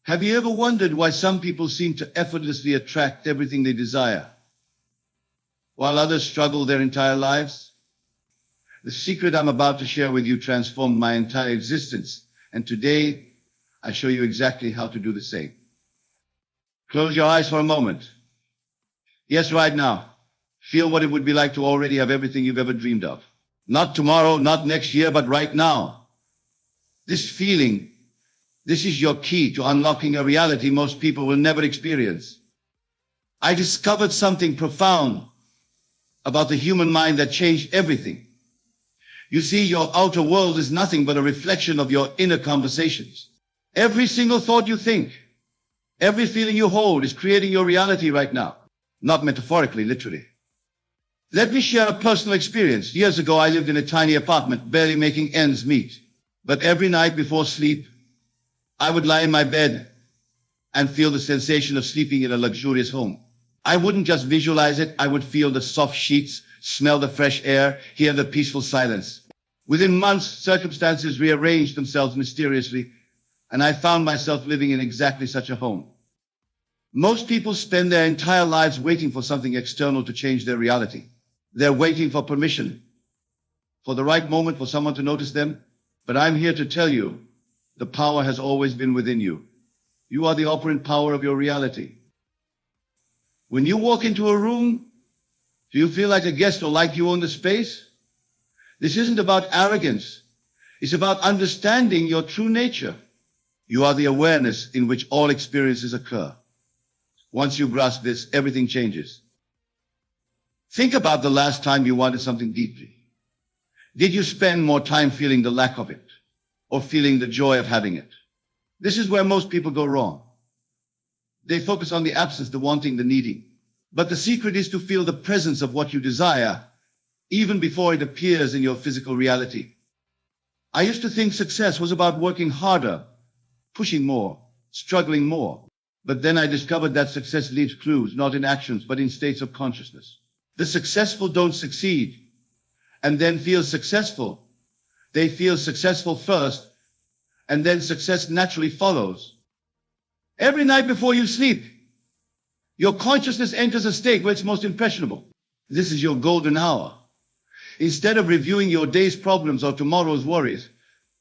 Have you ever wondered why some people seem to effortlessly attract everything they desire, while others struggle their entire lives? The secret I'm about to share with you transformed my entire existence, and today I show you exactly how to do the same. Close your eyes for a moment. Yes, right now. Feel what it would be like to already have everything you've ever dreamed of. Not tomorrow, not next year, but right now. This feeling, this is your key to unlocking a reality most people will never experience. I discovered something profound about the human mind that changed everything. You see, your outer world is nothing but a reflection of your inner conversations. Every single thought you think, every feeling you hold is creating your reality right now. Not metaphorically, literally. Let me share a personal experience. Years ago, I lived in a tiny apartment, barely making ends meet. But every night before sleep, I would lie in my bed and feel the sensation of sleeping in a luxurious home. I wouldn't just visualize it, I would feel the soft sheets, smell the fresh air, hear the peaceful silence. Within months, circumstances rearranged themselves mysteriously, and I found myself living in exactly such a home. Most people spend their entire lives waiting for something external to change their reality. They're waiting for permission, for the right moment for someone to notice them. But I'm here to tell you, the power has always been within you. You are the operant power of your reality. When you walk into a room, do you feel like a guest or like you own the space? This isn't about arrogance. It's about understanding your true nature. You are the awareness in which all experiences occur. Once you grasp this, everything changes. Think about the last time you wanted something deeply. Did you spend more time feeling the lack of it or feeling the joy of having it? This is where most people go wrong. They focus on the absence, the wanting, the needing. But the secret is to feel the presence of what you desire, even before it appears in your physical reality. I used to think success was about working harder, pushing more, struggling more. But then I discovered that success leaves clues, not in actions, but in states of consciousness. The successful don't succeed and then feel successful. They feel successful first, and then success naturally follows. Every night before you sleep, your consciousness enters a state where it's most impressionable. This is your golden hour. Instead of reviewing your day's problems or tomorrow's worries,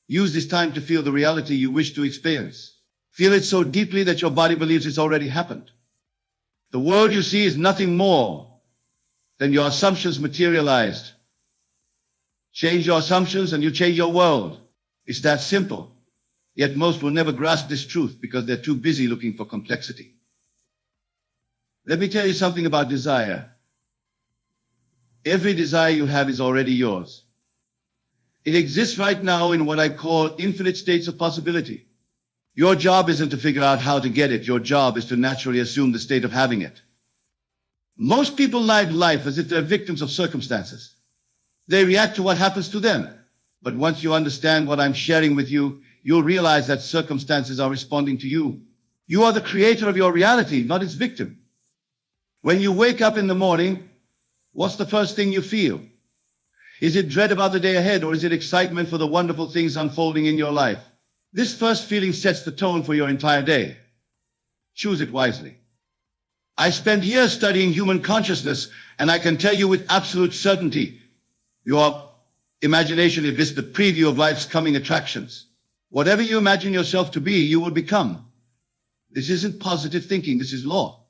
use this time to feel the reality you wish to experience. Feel it so deeply that your body believes it's already happened. The world you see is nothing more than your assumptions materialized. Change your assumptions and you change your world. It's that simple. Yet most will never grasp this truth because they're too busy looking for complexity. Let me tell you something about desire. Every desire you have is already yours. It exists right now in what I call infinite states of possibility. Your job isn't to figure out how to get it. Your job is to naturally assume the state of having it. Most people live life as if they're victims of circumstances. They react to what happens to them. But once you understand what I'm sharing with you, you'll realize that circumstances are responding to you. You are the creator of your reality, not its victim. When you wake up in the morning, what's the first thing you feel? Is it dread about the day ahead, or is it excitement for the wonderful things unfolding in your life? This first feeling sets the tone for your entire day. Choose it wisely. I spent years studying human consciousness, and I can tell you with absolute certainty, your imagination is just the preview of life's coming attractions. Whatever you imagine yourself to be, you will become. This isn't positive thinking, this is law.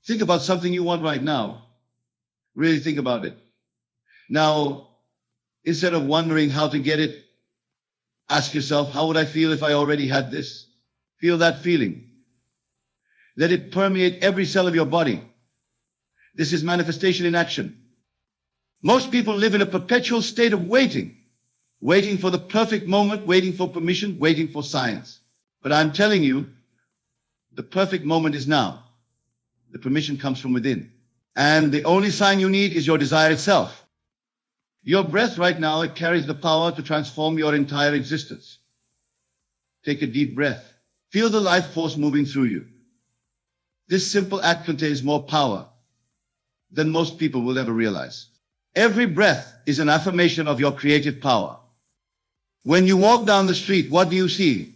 Think about something you want right now. Really think about it. Now, instead of wondering how to get it, ask yourself, how would I feel if I already had this? Feel that feeling. Let it permeate every cell of your body. This is manifestation in action. Most people live in a perpetual state of waiting. Waiting for the perfect moment, waiting for permission, waiting for science. But I'm telling you, the perfect moment is now. The permission comes from within. And the only sign you need is your desire itself. Your breath right now, it carries the power to transform your entire existence. Take a deep breath. Feel the life force moving through you. This simple act contains more power than most people will ever realize. Every breath is an affirmation of your creative power. When you walk down the street, what do you see?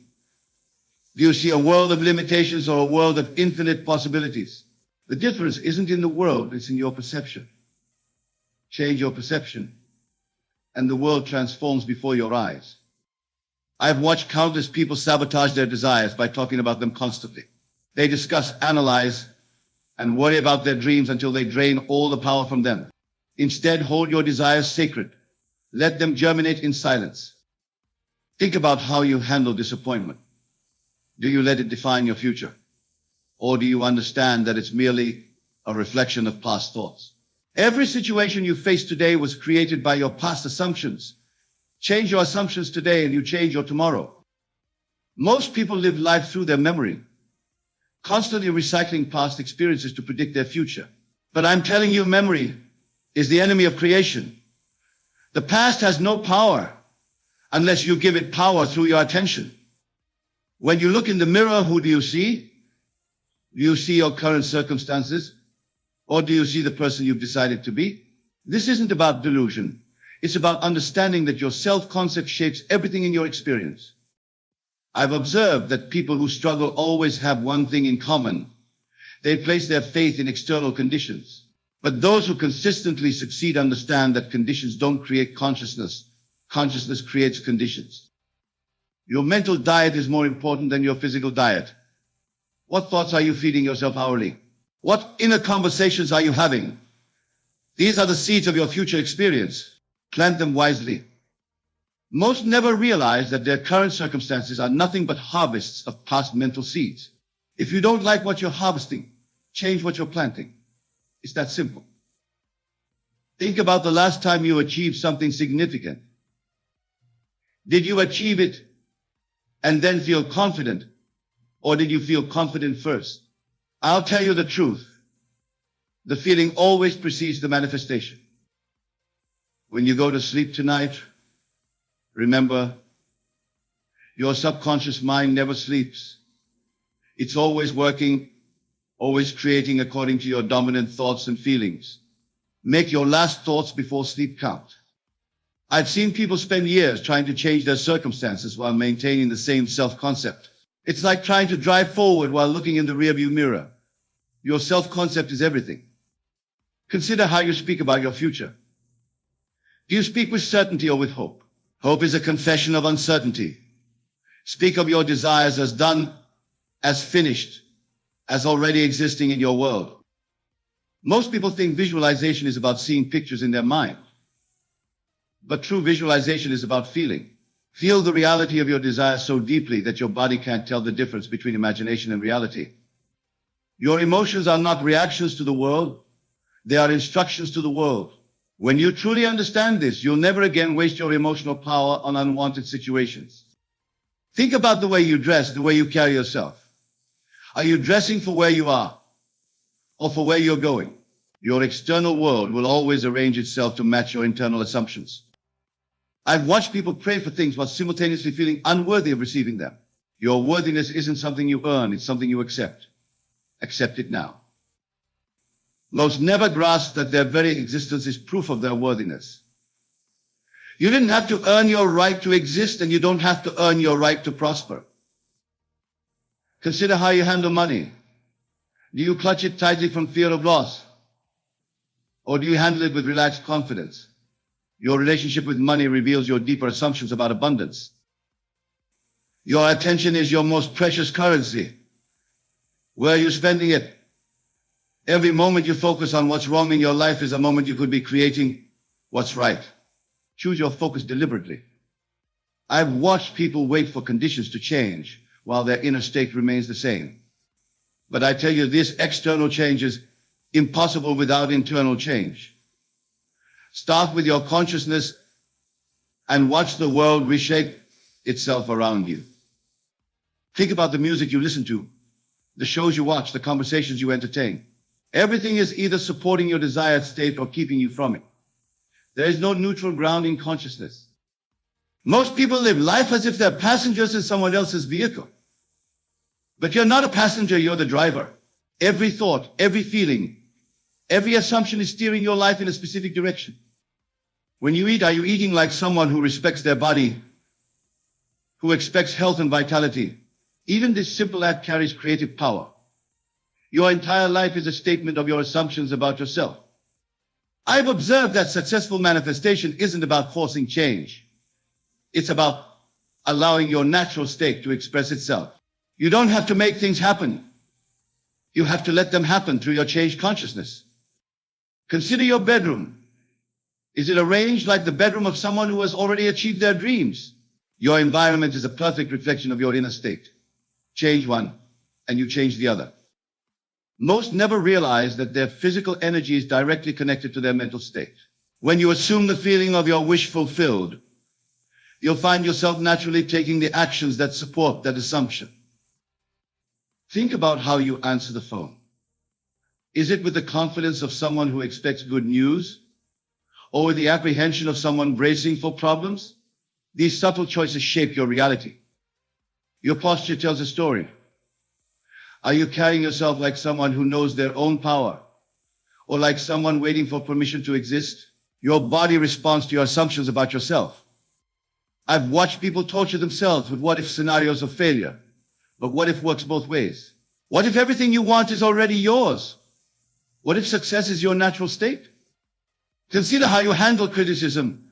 Do you see a world of limitations or a world of infinite possibilities? The difference isn't in the world, it's in your perception. Change your perception, and the world transforms before your eyes. I've watched countless people sabotage their desires by talking about them constantly. They discuss, analyze, and worry about their dreams until they drain all the power from them. Instead, hold your desires sacred. Let them germinate in silence. Think about how you handle disappointment. Do you let it define your future? Or do you understand that it's merely a reflection of past thoughts? Every situation you face today was created by your past assumptions. Change your assumptions today and you change your tomorrow. Most people live life through their memory, constantly recycling past experiences to predict their future. But I'm telling you, memory is the enemy of creation. The past has no power unless you give it power through your attention. When you look in the mirror, who do you see? Do you see your current circumstances? Or do you see the person you've decided to be? This isn't about delusion. It's about understanding that your self-concept shapes everything in your experience. I've observed that people who struggle always have one thing in common. They place their faith in external conditions. But those who consistently succeed understand that conditions don't create consciousness. Consciousness creates conditions. Your mental diet is more important than your physical diet. What thoughts are you feeding yourself hourly? What inner conversations are you having? These are the seeds of your future experience. Plant them wisely. Most never realize that their current circumstances are nothing but harvests of past mental seeds. If you don't like what you're harvesting, change what you're planting. It's that simple. Think about the last time you achieved something significant. Did you achieve it and then feel confident? Or did you feel confident first? I'll tell you the truth. The feeling always precedes the manifestation. When you go to sleep tonight, remember, your subconscious mind never sleeps. It's always working, always creating according to your dominant thoughts and feelings. Make your last thoughts before sleep count. I've seen people spend years trying to change their circumstances while maintaining the same self-concept. It's like trying to drive forward while looking in the rearview mirror. Your self-concept is everything. Consider how you speak about your future. Do you speak with certainty or with hope? Hope is a confession of uncertainty. Speak of your desires as done, as finished, as already existing in your world. Most people think visualization is about seeing pictures in their mind. But true visualization is about feeling. Feel the reality of your desire so deeply that your body can't tell the difference between imagination and reality. Your emotions are not reactions to the world. They are instructions to the world. When you truly understand this, you'll never again waste your emotional power on unwanted situations. Think about the way you dress, the way you carry yourself. Are you dressing for where you are or for where you're going? Your external world will always arrange itself to match your internal assumptions. I've watched people pray for things while simultaneously feeling unworthy of receiving them. Your worthiness isn't something you earn, it's something you accept. Accept it now. Most never grasp that their very existence is proof of their worthiness. You didn't have to earn your right to exist, and you don't have to earn your right to prosper. Consider how you handle money. Do you clutch it tightly from fear of loss? Or do you handle it with relaxed confidence? Your relationship with money reveals your deeper assumptions about abundance. Your attention is your most precious currency. Where are you spending it? Every moment you focus on what's wrong in your life is a moment you could be creating what's right. Choose your focus deliberately. I've watched people wait for conditions to change while their inner state remains the same. But I tell you, this external change is impossible without internal change. Start with your consciousness and watch the world reshape itself around you. Think about the music you listen to, the shows you watch, the conversations you entertain. Everything is either supporting your desired state or keeping you from it. There is no neutral ground in consciousness. Most people live life as if they're passengers in someone else's vehicle. But you're not a passenger, you're the driver. Every thought, every feeling, every assumption is steering your life in a specific direction. When you eat, are you eating like someone who respects their body, who expects health and vitality, Even this simple act carries creative power. Your entire life is a statement of your assumptions about yourself. I've observed that successful manifestation isn't about forcing change. It's about allowing your natural state to express itself. You don't have to make things happen. You have to let them happen through your changed consciousness. Consider your bedroom. Is it arranged like the bedroom of someone who has already achieved their dreams? Your environment is a perfect reflection of your inner state. Change one, and you change the other. Most never realize that their physical energy is directly connected to their mental state. When you assume the feeling of your wish fulfilled, you'll find yourself naturally taking the actions that support that assumption. Think about how you answer the phone. Is it with the confidence of someone who expects good news, or with the apprehension of someone bracing for problems? These subtle choices shape your reality. Your posture tells a story. Are you carrying yourself like someone who knows their own power, or like someone waiting for permission to exist? Your body responds to your assumptions about yourself. I've watched people torture themselves with what-if scenarios of failure, but what if works both ways? What if everything you want is already yours? What if success is your natural state? Consider how you handle criticism.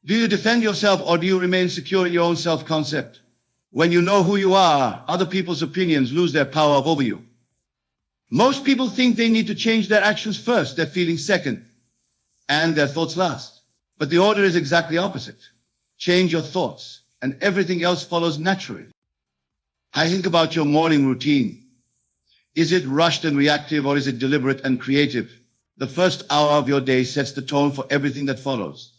Do you defend yourself, or do you remain secure in your own self-concept? When you know who you are, other people's opinions lose their power over you. Most people think they need to change their actions first, their feelings second, and their thoughts last. But the order is exactly opposite. Change your thoughts, and everything else follows naturally. I think about your morning routine. Is it rushed and reactive, or is it deliberate and creative? The first hour of your day sets the tone for everything that follows.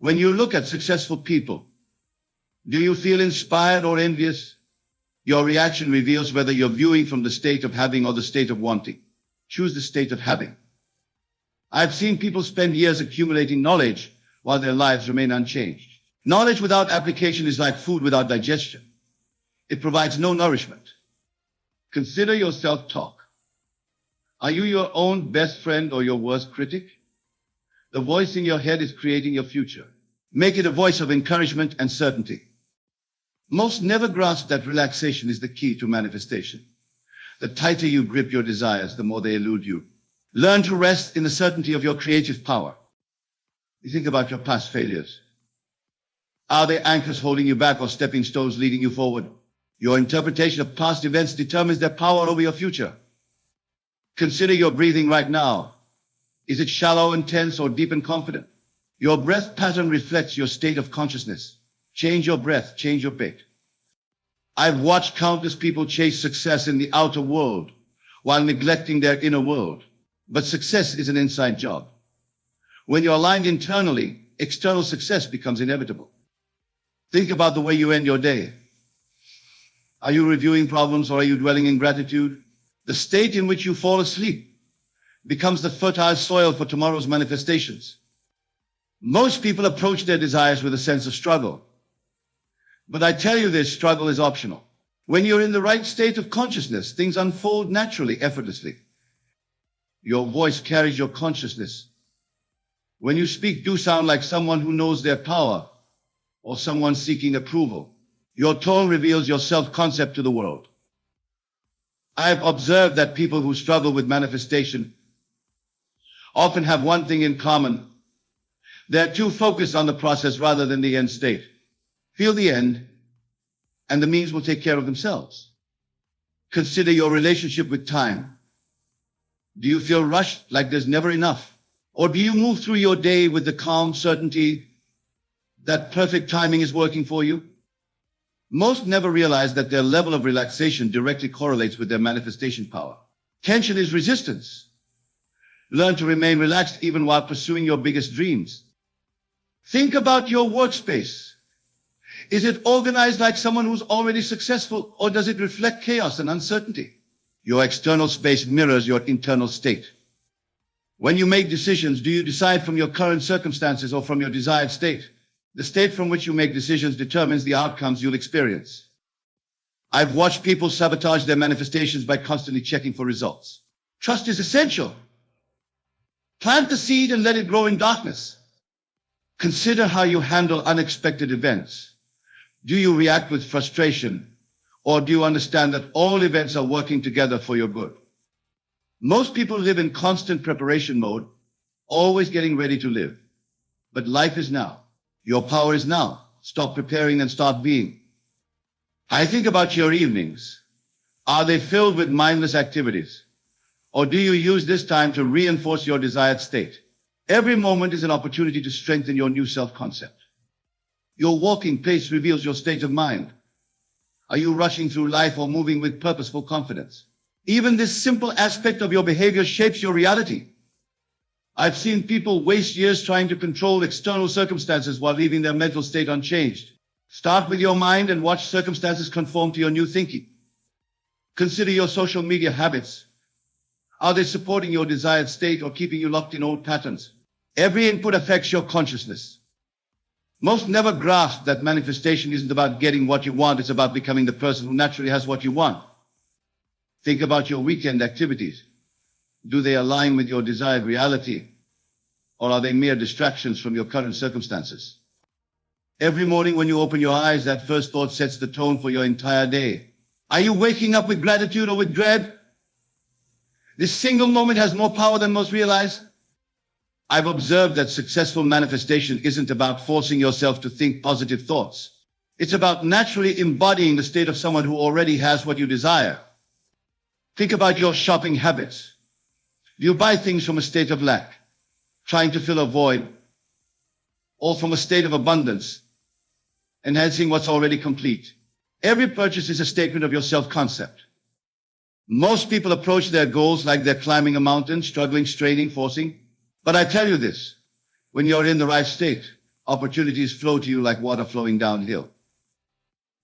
When you look at successful people, do you feel inspired or envious? Your reaction reveals whether you're viewing from the state of having or the state of wanting. Choose the state of having. I've seen people spend years accumulating knowledge while their lives remain unchanged. Knowledge without application is like food without digestion. It provides no nourishment. Consider your self-talk. Are you your own best friend or your worst critic? The voice in your head is creating your future. Make it a voice of encouragement and certainty. Most never grasp that relaxation is the key to manifestation. The tighter you grip your desires, the more they elude you. Learn to rest in the certainty of your creative power. You think about your past failures. Are they anchors holding you back or stepping stones leading you forward? Your interpretation of past events determines their power over your future. Consider your breathing right now. Is it shallow and tense, or deep and confident? Your breath pattern reflects your state of consciousness. Change your breath, change your fate. I've watched countless people chase success in the outer world while neglecting their inner world. But success is an inside job. When you're aligned internally, external success becomes inevitable. Think about the way you end your day. Are you reviewing problems, or are you dwelling in gratitude? The state in which you fall asleep becomes the fertile soil for tomorrow's manifestations. Most people approach their desires with a sense of struggle. But I tell you this, struggle is optional. When you're in the right state of consciousness, things unfold naturally, effortlessly. Your voice carries your consciousness. When you speak, do sound like someone who knows their power, or someone seeking approval. Your tone reveals your self-concept to the world. I've observed that people who struggle with manifestation often have one thing in common. They're too focused on the process rather than the end state. Feel the end, and the means will take care of themselves. Consider your relationship with time. Do you feel rushed, like there's never enough? Or do you move through your day with the calm certainty that perfect timing is working for you? Most never realize that their level of relaxation directly correlates with their manifestation power. Tension is resistance. Learn to remain relaxed even while pursuing your biggest dreams. Think about your workspace. Is it organized like someone who's already successful, or does it reflect chaos and uncertainty? Your external space mirrors your internal state. When you make decisions, do you decide from your current circumstances or from your desired state? The state from which you make decisions determines the outcomes you'll experience. I've watched people sabotage their manifestations by constantly checking for results. Trust is essential. Plant the seed and let it grow in darkness. Consider how you handle unexpected events. Do you react with frustration, or do you understand that all events are working together for your good? Most people live in constant preparation mode, always getting ready to live. But life is now. Your power is now. Stop preparing and start being. I think about your evenings. Are they filled with mindless activities? Or do you use this time to reinforce your desired state? Every moment is an opportunity to strengthen your new self-concept. Your walking pace reveals your state of mind. Are you rushing through life or moving with purposeful confidence? Even this simple aspect of your behavior shapes your reality. I've seen people waste years trying to control external circumstances while leaving their mental state unchanged. Start with your mind and watch circumstances conform to your new thinking. Consider your social media habits. Are they supporting your desired state or keeping you locked in old patterns? Every input affects your consciousness. Most never grasp that manifestation isn't about getting what you want, it's about becoming the person who naturally has what you want. Think about your weekend activities. Do they align with your desired reality, or are they mere distractions from your current circumstances? Every morning when you open your eyes, that first thought sets the tone for your entire day. Are you waking up with gratitude or with dread? This single moment has more power than most realize. I've observed that successful manifestation isn't about forcing yourself to think positive thoughts. It's about naturally embodying the state of someone who already has what you desire. Think about your shopping habits. Do you buy things from a state of lack, trying to fill a void, or from a state of abundance, enhancing what's already complete? Every purchase is a statement of your self-concept. Most people approach their goals like they're climbing a mountain, struggling, straining, forcing. But I tell you this, when you're in the right state, opportunities flow to you like water flowing downhill.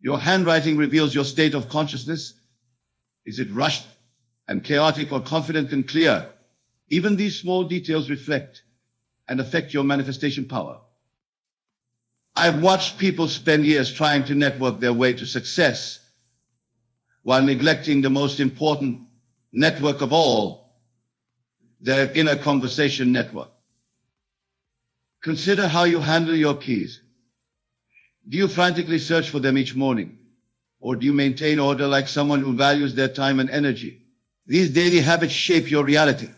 Your handwriting reveals your state of consciousness. Is it rushed and chaotic or confident and clear? Even these small details reflect and affect your manifestation power. I've watched people spend years trying to network their way to success while neglecting the most important network of all, their inner conversation network. Consider how you handle your keys. Do you frantically search for them each morning? Or do you maintain order like someone who values their time and energy? These daily habits shape your reality.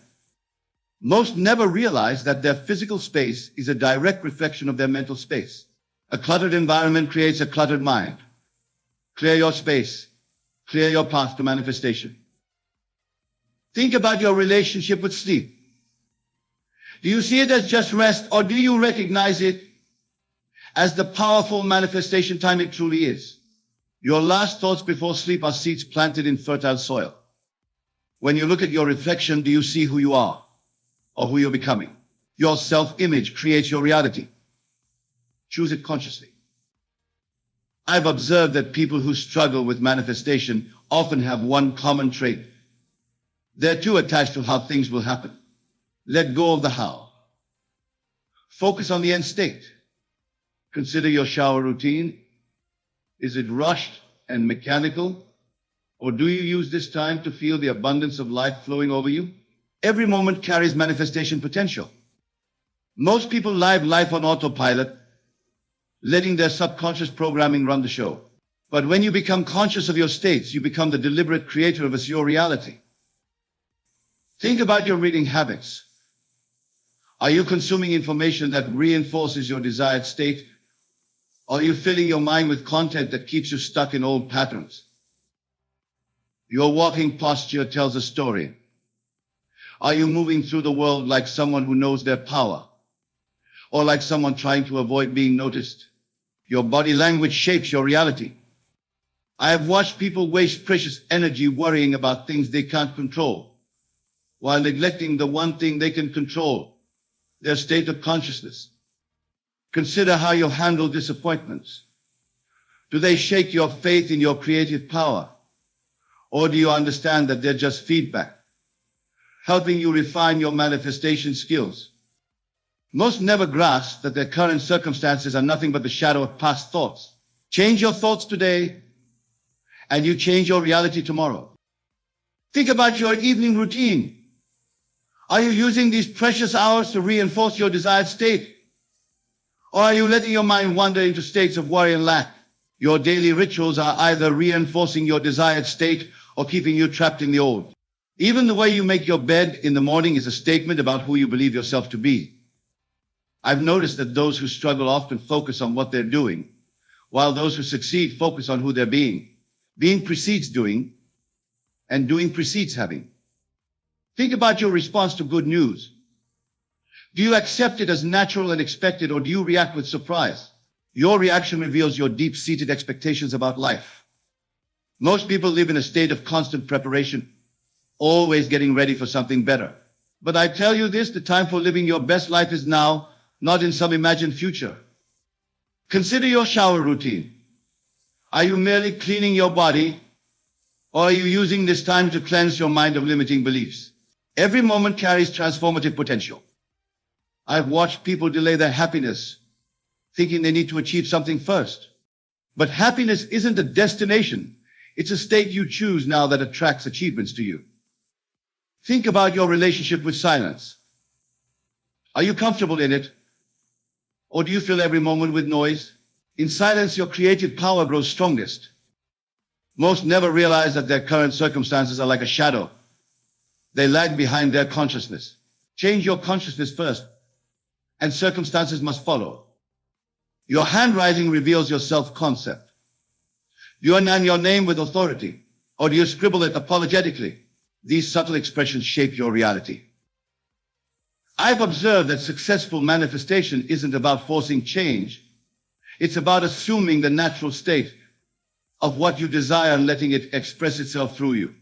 Most never realize that their physical space is a direct reflection of their mental space. A cluttered environment creates a cluttered mind. Clear your space. Clear your path to manifestation. Think about your relationship with sleep. Do you see it as just rest, or do you recognize it as the powerful manifestation time it truly is? Your last thoughts before sleep are seeds planted in fertile soil. When you look at your reflection, do you see who you are or who you're becoming? Your self-image creates your reality. Choose it consciously. I've observed that people who struggle with manifestation often have one common trait. They're too attached to how things will happen. Let go of the how. Focus on the end state. Consider your shower routine. Is it rushed and mechanical? Or do you use this time to feel the abundance of life flowing over you? Every moment carries manifestation potential. Most people live life on autopilot, letting their subconscious programming run the show. But when you become conscious of your states, you become the deliberate creator of your reality. Think about your reading habits. Are you consuming information that reinforces your desired state? Or are you filling your mind with content that keeps you stuck in old patterns? Your walking posture tells a story. Are you moving through the world like someone who knows their power? Or like someone trying to avoid being noticed? Your body language shapes your reality. I have watched people waste precious energy worrying about things they can't control, while neglecting the one thing they can control, their state of consciousness. Consider how you handle disappointments. Do they shake your faith in your creative power? Or do you understand that they're just feedback, helping you refine your manifestation skills? Most never grasp that their current circumstances are nothing but the shadow of past thoughts. Change your thoughts today, and you change your reality tomorrow. Think about your evening routine. Are you using these precious hours to reinforce your desired state? Or are you letting your mind wander into states of worry and lack? Your daily rituals are either reinforcing your desired state or keeping you trapped in the old. Even the way you make your bed in the morning is a statement about who you believe yourself to be. I've noticed that those who struggle often focus on what they're doing, while those who succeed focus on who they're being. Being precedes doing, and doing precedes having. Think about your response to good news. Do you accept it as natural and expected, or do you react with surprise? Your reaction reveals your deep-seated expectations about life. Most people live in a state of constant preparation, always getting ready for something better. But I tell you this, the time for living your best life is now, not in some imagined future. Consider your shower routine. Are you merely cleaning your body, or are you using this time to cleanse your mind of limiting beliefs? Every moment carries transformative potential. I've watched people delay their happiness, thinking they need to achieve something first. But happiness isn't a destination. It's a state you choose now that attracts achievements to you. Think about your relationship with silence. Are you comfortable in it? Or do you fill every moment with noise? In silence, your creative power grows strongest. Most never realize that their current circumstances are like a shadow. They lag behind their consciousness. Change your consciousness first, and circumstances must follow. Your handwriting reveals your self-concept. Do you enact your name with authority, or do you scribble it apologetically? These subtle expressions shape your reality. I've observed that successful manifestation isn't about forcing change. It's about assuming the natural state of what you desire and letting it express itself through you.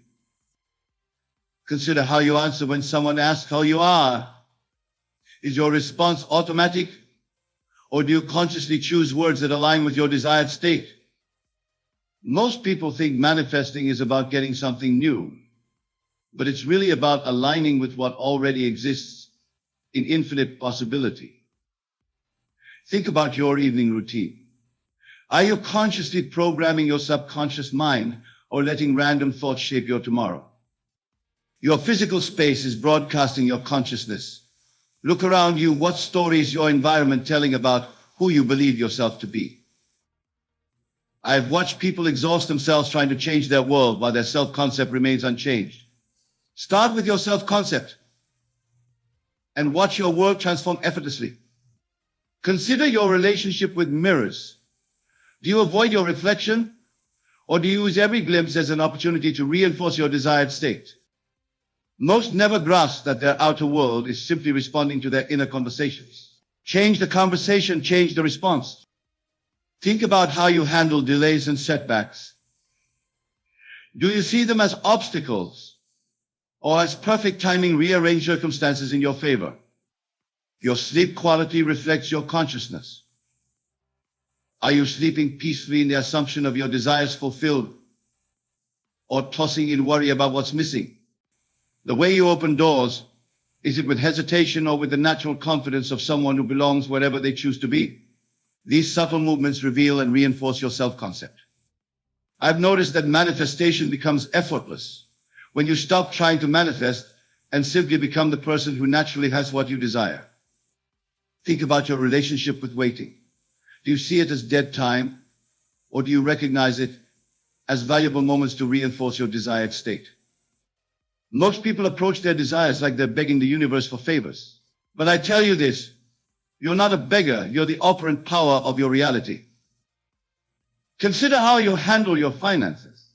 Consider how you answer when someone asks how you are. Is your response automatic, or do you consciously choose words that align with your desired state? Most people think manifesting is about getting something new, but it's really about aligning with what already exists in infinite possibility. Think about your evening routine. Are you consciously programming your subconscious mind, or letting random thoughts shape your tomorrow? Your physical space is broadcasting your consciousness. Look around you. What story is your environment telling about who you believe yourself to be? I've watched people exhaust themselves trying to change their world while their self-concept remains unchanged. Start with your self-concept and watch your world transform effortlessly. Consider your relationship with mirrors. Do you avoid your reflection, or do you use every glimpse as an opportunity to reinforce your desired state? Most never grasp that their outer world is simply responding to their inner conversations. Change the conversation, change the response. Think about how you handle delays and setbacks. Do you see them as obstacles, or as perfect timing rearrange circumstances in your favor? Your sleep quality reflects your consciousness. Are you sleeping peacefully in the assumption of your desires fulfilled, or tossing in worry about what's missing? The way you open doors, is it with hesitation or with the natural confidence of someone who belongs wherever they choose to be? These subtle movements reveal and reinforce your self-concept. I've noticed that manifestation becomes effortless when you stop trying to manifest and simply become the person who naturally has what you desire. Think about your relationship with waiting. Do you see it as dead time, or do you recognize it as valuable moments to reinforce your desired state? Most people approach their desires like they're begging the universe for favors. But I tell you this, you're not a beggar, you're the operant power of your reality. Consider how you handle your finances.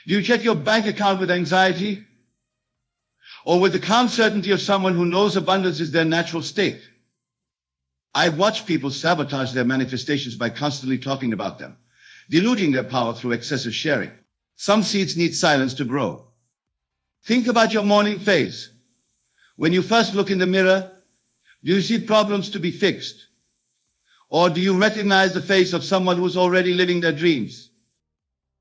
Do you check your bank account with anxiety, or with the calm certainty of someone who knows abundance is their natural state? I've watched people sabotage their manifestations by constantly talking about them, diluting their power through excessive sharing. Some seeds need silence to grow. Think about your morning phase. When you first look in the mirror, do you see problems to be fixed? Or do you recognize the face of someone who's already living their dreams?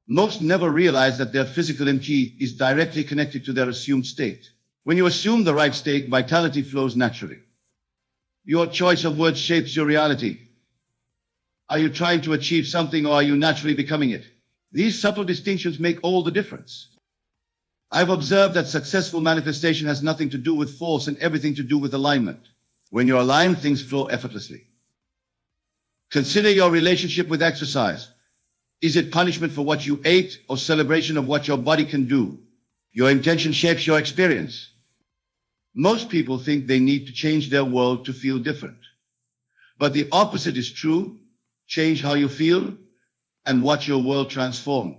Most never realize that their physical energy is directly connected to their assumed state. When you assume the right state, vitality flows naturally. Your choice of words shapes your reality. Are you trying to achieve something, or are you naturally becoming it? These subtle distinctions make all the difference. I've observed that successful manifestation has nothing to do with force and everything to do with alignment. When you're aligned, things flow effortlessly. Consider your relationship with exercise. Is it punishment for what you ate or celebration of what your body can do? Your intention shapes your experience. Most people think they need to change their world to feel different. But the opposite is true. Change how you feel and watch your world transform.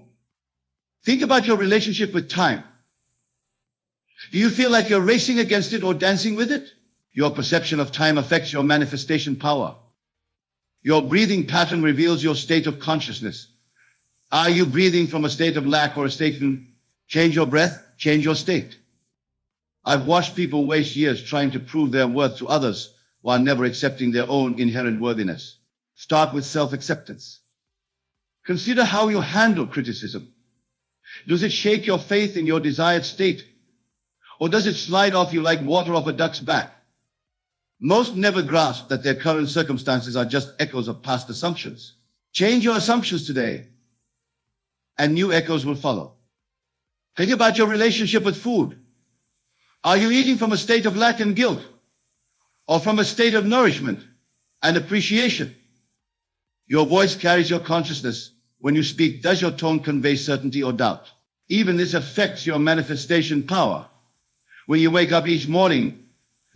Think about your relationship with time. Do you feel like you're racing against it or dancing with it? Your perception of time affects your manifestation power. Your breathing pattern reveals your state of consciousness. Are you breathing from a state of lack or a state of change your breath, change your state? I've watched people waste years trying to prove their worth to others while never accepting their own inherent worthiness. Start with self-acceptance. Consider how you handle criticism. Does it shake your faith in your desired state? Or does it slide off you like water off a duck's back? Most never grasp that their current circumstances are just echoes of past assumptions. Change your assumptions today, and new echoes will follow. Think about your relationship with food. Are you eating from a state of lack and guilt, or from a state of nourishment and appreciation? Your voice carries your consciousness. When you speak, does your tone convey certainty or doubt? Even this affects your manifestation power. When you wake up each morning,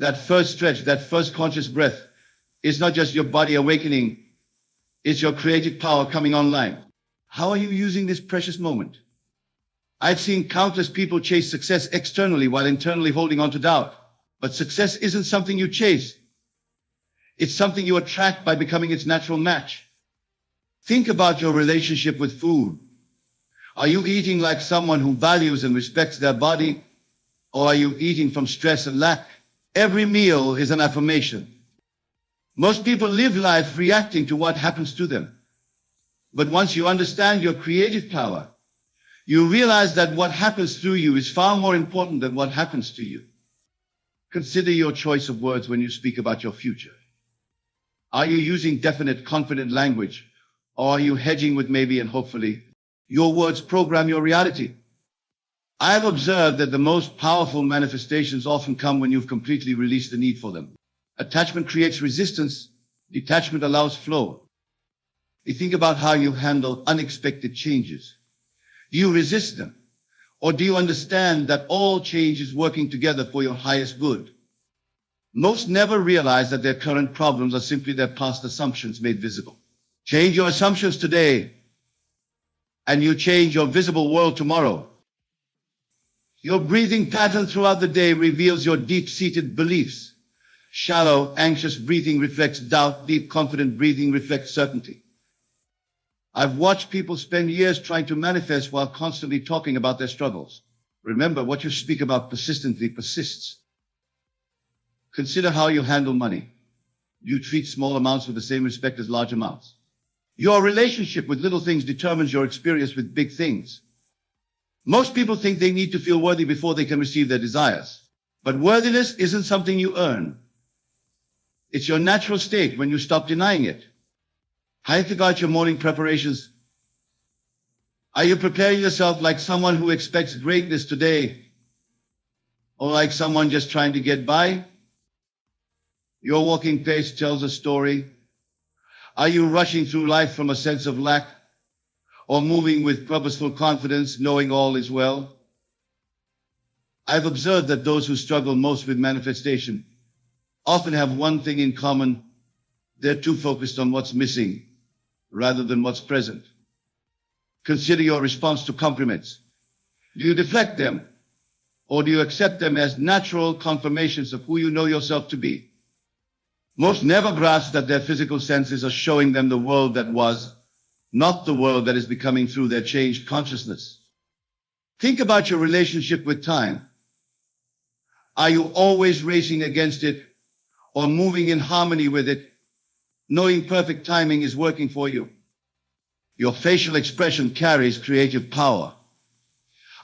that first stretch, that first conscious breath, is not just your body awakening, it's your creative power coming online. How are you using this precious moment? I've seen countless people chase success externally while internally holding on to doubt. But success isn't something you chase. It's something you attract by becoming its natural match. Think about your relationship with food. Are you eating like someone who values and respects their body? Or are you eating from stress and lack? Every meal is an affirmation. Most people live life reacting to what happens to them. But once you understand your creative power, you realize that what happens through you is far more important than what happens to you. Consider your choice of words when you speak about your future. Are you using definite, confident language? Or are you hedging with maybe and hopefully? Your words program your reality. I have observed that the most powerful manifestations often come when you've completely released the need for them. Attachment creates resistance. Detachment allows flow. You think about how you handle unexpected changes. Do you resist them? Or do you understand that all change is working together for your highest good? Most never realize that their current problems are simply their past assumptions made visible. Change your assumptions today, and you change your visible world tomorrow. Your breathing pattern throughout the day reveals your deep-seated beliefs. Shallow, anxious breathing reflects doubt. Deep, confident breathing reflects certainty. I've watched people spend years trying to manifest while constantly talking about their struggles. Remember, what you speak about persistently persists. Consider how you handle money. You treat small amounts with the same respect as large amounts. Your relationship with little things determines your experience with big things. Most people think they need to feel worthy before they can receive their desires. But worthiness isn't something you earn. It's your natural state when you stop denying it. How do you about your morning preparations? Are you preparing yourself like someone who expects greatness today? Or like someone just trying to get by? Your walking pace tells a story. Are you rushing through life from a sense of lack? Or moving with purposeful confidence, knowing all is well? I've observed that those who struggle most with manifestation often have one thing in common. They're too focused on what's missing rather than what's present. Consider your response to compliments. Do you deflect them, or do you accept them as natural confirmations of who you know yourself to be? Most never grasp that their physical senses are showing them the world that was, not the world that is becoming through their changed consciousness. Think about your relationship with time. Are you always racing against it or moving in harmony with it, knowing perfect timing is working for you? Your facial expression carries creative power.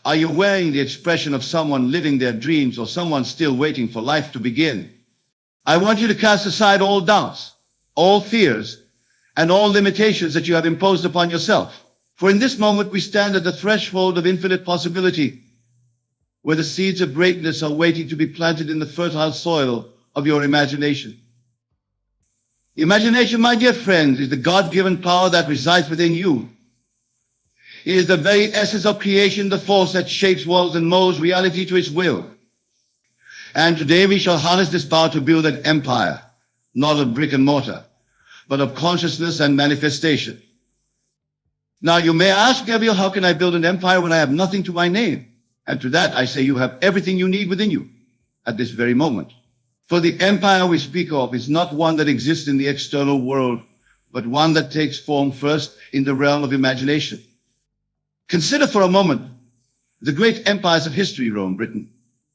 Are you wearing the expression of someone living their dreams or someone still waiting for life to begin? I want you to cast aside all doubts, all fears, and all limitations that you have imposed upon yourself. For in this moment we stand at the threshold of infinite possibility, where the seeds of greatness are waiting to be planted in the fertile soil of your imagination. Imagination, my dear friend, is the God-given power that resides within you. He is the very essence of creation, the force that shapes worlds and molds reality to its will. And today we shall harness this power to build an empire, not of brick and mortar, but of consciousness and manifestation. Now you may ask, Neville, how can I build an empire when I have nothing to my name? And to that I say you have everything you need within you at this very moment. For the empire we speak of is not one that exists in the external world, but one that takes form first in the realm of imagination. Consider for a moment the great empires of history, Rome, Britain,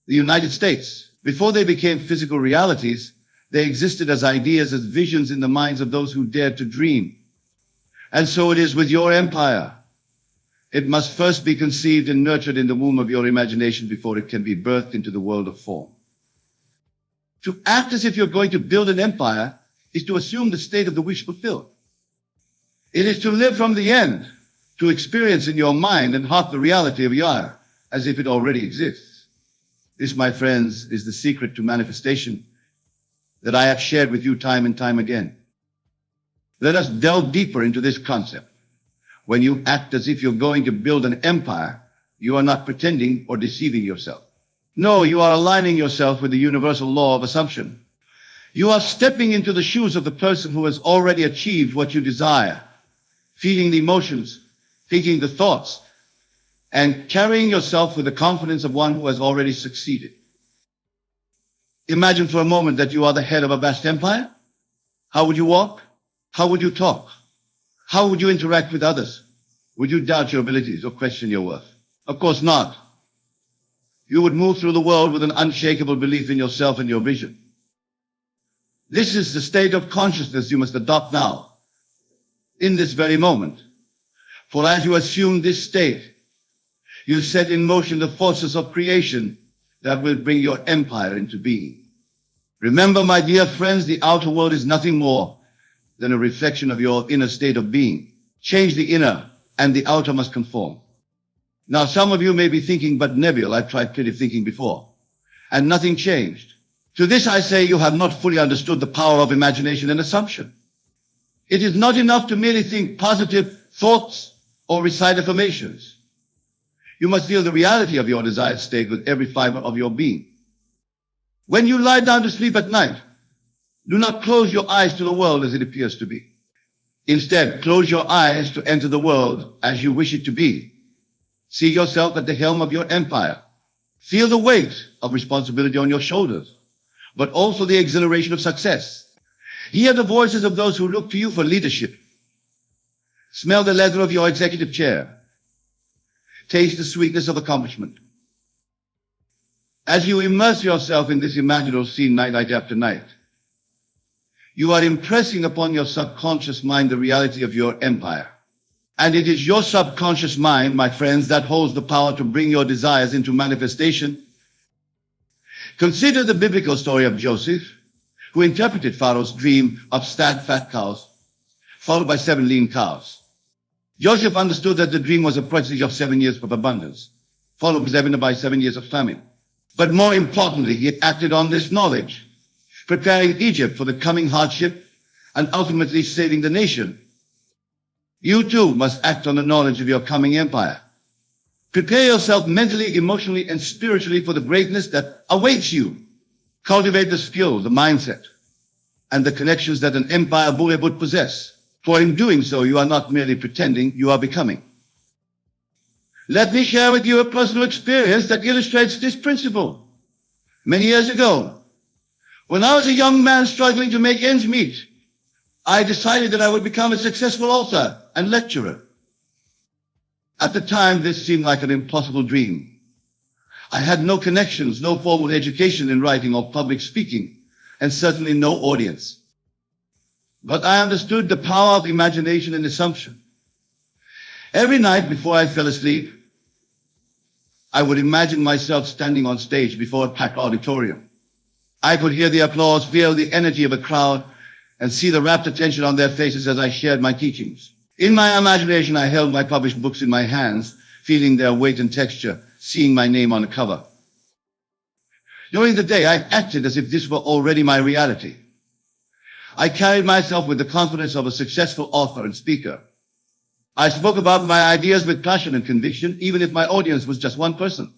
the United States. Before they became physical realities, they existed as ideas, as visions in the minds of those who dared to dream. And so it is with your empire. It must first be conceived and nurtured in the womb of your imagination before it can be birthed into the world of form. To act as if you're going to build an empire is to assume the state of the wish fulfilled. It is to live from the end, to experience in your mind and heart the reality of your as if it already exists. This, my friends, is the secret to manifestation that I have shared with you time and time again. Let us delve deeper into this concept. When you act as if you're going to build an empire, you are not pretending or deceiving yourself. No, you are aligning yourself with the universal law of assumption. You are stepping into the shoes of the person who has already achieved what you desire, feeling the emotions, thinking the thoughts, and carrying yourself with the confidence of one who has already succeeded. Imagine for a moment that you are the head of a vast empire. How would you walk? How would you talk? How would you interact with others? Would you doubt your abilities or question your worth? Of course not. You would move through the world with an unshakable belief in yourself and your vision. This is the state of consciousness you must adopt now, in this very moment. For as you assume this state, you set in motion the forces of creation that will bring your empire into being. Remember, my dear friends, the outer world is nothing more than a reflection of your inner state of being. Change the inner, and the outer must conform. Now, some of you may be thinking, but Neville, I've tried creative thinking before, and nothing changed. To this I say you have not fully understood the power of imagination and assumption. It is not enough to merely think positive thoughts or recite affirmations. You must feel the reality of your desired state with every fiber of your being. When you lie down to sleep at night, do not close your eyes to the world as it appears to be. Instead, close your eyes to enter the world as you wish it to be. See yourself at the helm of your empire. Feel the weight of responsibility on your shoulders, but also the exhilaration of success. Hear the voices of those who look to you for leadership. Smell the leather of your executive chair. Taste the sweetness of accomplishment. As you immerse yourself in this imaginal scene night after night, you are impressing upon your subconscious mind the reality of your empire. And it is your subconscious mind, my friends, that holds the power to bring your desires into manifestation. Consider the biblical story of Joseph, who interpreted Pharaoh's dream of fat cows, followed by 7 lean cows. Joseph understood that the dream was a presage of 7 years of abundance, followed by 7 years of famine. But more importantly, he acted on this knowledge, preparing Egypt for the coming hardship and ultimately saving the nation. You too must act on the knowledge of your coming empire. Prepare yourself mentally, emotionally, and spiritually for the greatness that awaits you. Cultivate the skill, the mindset, and the connections that an empire builder would possess. For in doing so, you are not merely pretending, you are becoming. Let me share with you a personal experience that illustrates this principle. Many years ago, when I was a young man struggling to make ends meet, I decided that I would become a successful author and lecturer. At the time, this seemed like an impossible dream. I had no connections, no formal education in writing or public speaking, and certainly no audience. But I understood the power of imagination and assumption. Every night before I fell asleep, I would imagine myself standing on stage before a packed auditorium. I could hear the applause, feel the energy of a crowd, and see the rapt attention on their faces as I shared my teachings. In my imagination, I held my published books in my hands, feeling their weight and texture, seeing my name on the cover. During the day, I acted as if this were already my reality. I carried myself with the confidence of a successful author and speaker. I spoke about my ideas with passion and conviction, even if my audience was just one person.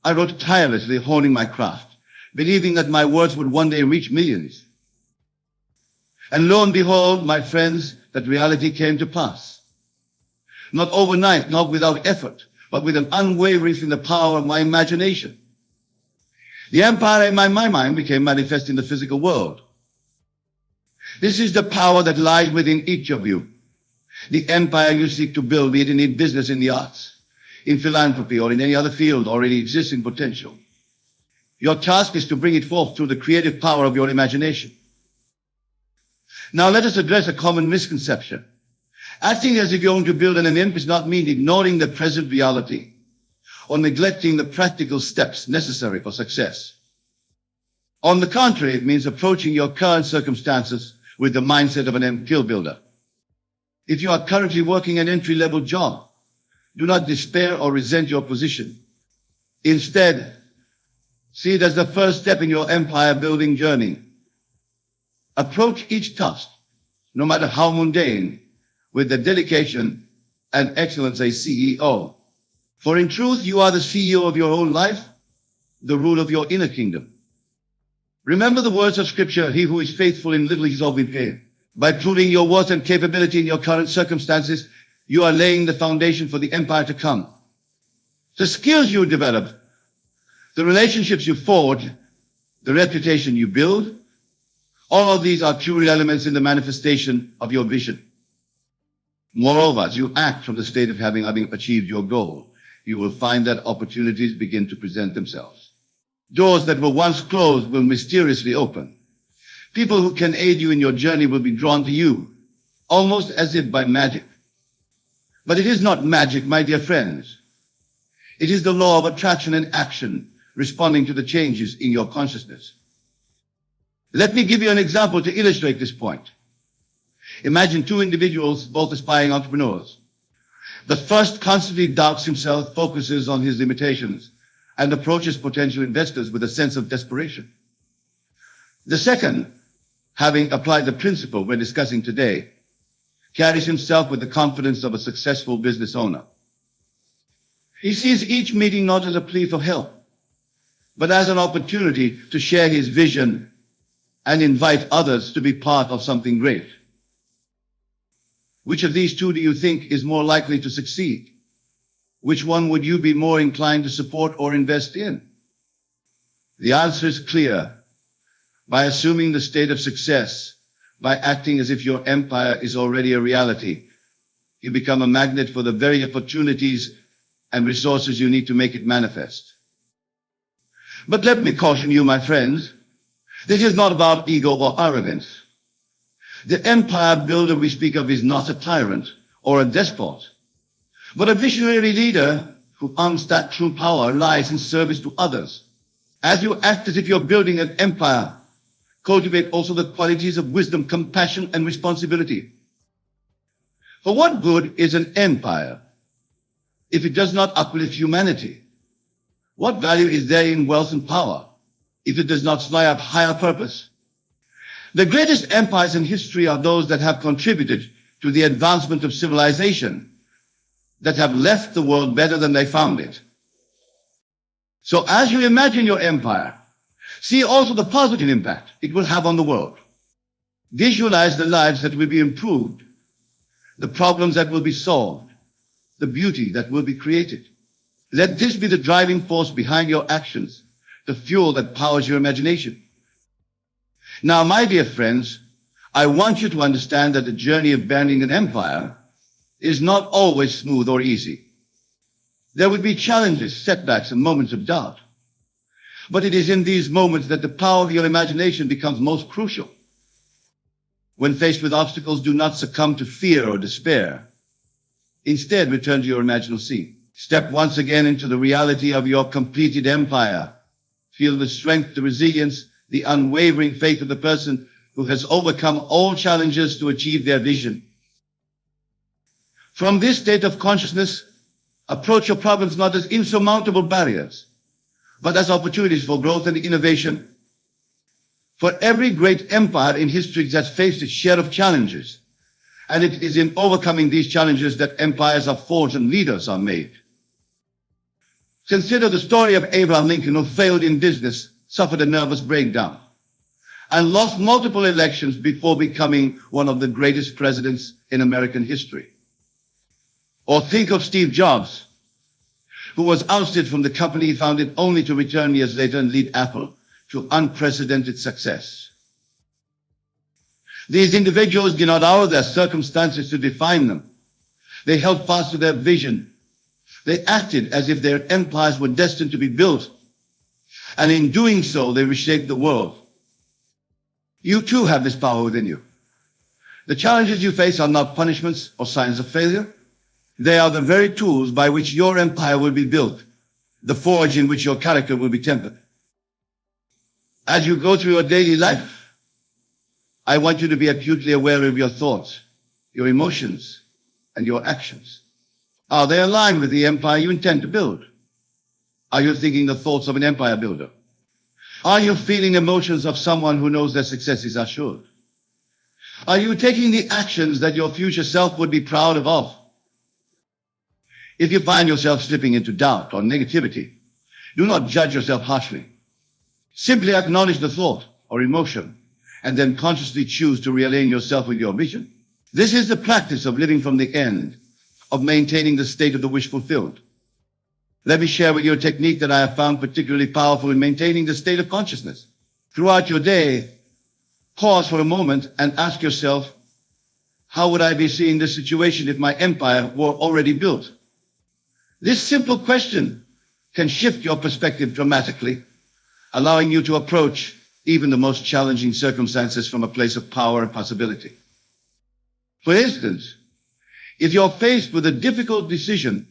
I wrote tirelessly, honing my craft, believing that my words would one day reach millions. And lo and behold, my friends, that reality came to pass. Not overnight, not without effort, but with an unwavering in the power of my imagination. The empire in my mind became manifest in the physical world. This is the power that lies within each of you. The empire you seek to build, be it in business, in the arts, in philanthropy, or in any other field already existing potential. Your task is to bring it forth through the creative power of your imagination. Now let us address a common misconception. Acting as if you're going to build an empire does not mean ignoring the present reality or neglecting the practical steps necessary for success. On the contrary, it means approaching your current circumstances with the mindset of an empire builder. If you are currently working an entry-level job, do not despair or resent your position. Instead, see it as the first step in your empire-building journey. Approach each task, no matter how mundane, with the dedication and excellence a CEO. For in truth, you are the CEO of your own life, the ruler of your inner kingdom. Remember the words of Scripture, he who is faithful in little is always faithful. By proving your worth and capability in your current circumstances, you are laying the foundation for the empire to come. The skills you develop, the relationships you forge, the reputation you build, all of these are true elements in the manifestation of your vision. Moreover, as you act from the state of having achieved your goal, you will find that opportunities begin to present themselves. Doors that were once closed will mysteriously open. People who can aid you in your journey will be drawn to you, almost as if by magic. But it is not magic, my dear friends. It is the law of attraction and action, responding to the changes in your consciousness. Let me give you an example to illustrate this point. Imagine two individuals, both aspiring entrepreneurs. The first constantly doubts himself, focuses on his limitations, and approaches potential investors with a sense of desperation. The second, having applied the principle we're discussing today, carries himself with the confidence of a successful business owner. He sees each meeting not as a plea for help, but as an opportunity to share his vision and invite others to be part of something great. Which of these two do you think is more likely to succeed? Which one would you be more inclined to support or invest in? The answer is clear. By assuming the state of success, by acting as if your empire is already a reality, you become a magnet for the very opportunities and resources you need to make it manifest. But let me caution you, my friends, this is not about ego or arrogance. The empire builder we speak of is not a tyrant or a despot, but a visionary leader who owns that true power lies in service to others. As you act as if you're building an empire, cultivate also the qualities of wisdom, compassion, and responsibility. For what good is an empire if it does not uplift humanity? What value is there in wealth and power if it does not fly up higher purpose? The greatest empires in history are those that have contributed to the advancement of civilization, that have left the world better than they found it. So as you imagine your empire, see also the positive impact it will have on the world. Visualize the lives that will be improved, the problems that will be solved, the beauty that will be created. Let this be the driving force behind your actions, the fuel that powers your imagination. Now, my dear friends, I want you to understand that the journey of building an empire is not always smooth or easy. There will be challenges, setbacks, and moments of doubt. But it is in these moments that the power of your imagination becomes most crucial. When faced with obstacles, do not succumb to fear or despair. Instead, return to your imaginal scene. Step once again into the reality of your completed empire. Feel the strength, the resilience, the unwavering faith of the person who has overcome all challenges to achieve their vision. From this state of consciousness, approach your problems not as insurmountable barriers, but as opportunities for growth and innovation. For every great empire in history has faced its share of challenges, And it is in overcoming these challenges that empires are forged and leaders are made. Consider the story of Abraham Lincoln, who failed in business, suffered a nervous breakdown, and lost multiple elections before becoming one of the greatest presidents in American history. Or think of Steve Jobs, who was ousted from the company he founded only to return years later and lead Apple to unprecedented success. These individuals did not allow their circumstances to define them. They held fast to their vision. They acted as if their empires were destined to be built, and in doing so, they reshaped the world. You too have this power within you. The challenges you face are not punishments or signs of failure. They are the very tools by which your empire will be built, the forge in which your character will be tempered. As you go through your daily life, I want you to be acutely aware of your thoughts, your emotions, and your actions. Are they aligned with the empire you intend to build? Are you thinking the thoughts of an empire builder? Are you feeling emotions of someone who knows their success is assured? Are you taking the actions that your future self would be proud of? If you find yourself slipping into doubt or negativity, do not judge yourself harshly. Simply acknowledge the thought or emotion and then consciously choose to realign yourself with your vision. This is the practice of living from the end, of maintaining the state of the wish fulfilled. Let me share with you a technique that I have found particularly powerful in maintaining the state of consciousness. Throughout your day, pause for a moment and ask yourself, how would I be seeing this situation if my empire were already built? This simple question can shift your perspective dramatically, allowing you to approach even the most challenging circumstances from a place of power and possibility. For instance, if you're faced with a difficult decision,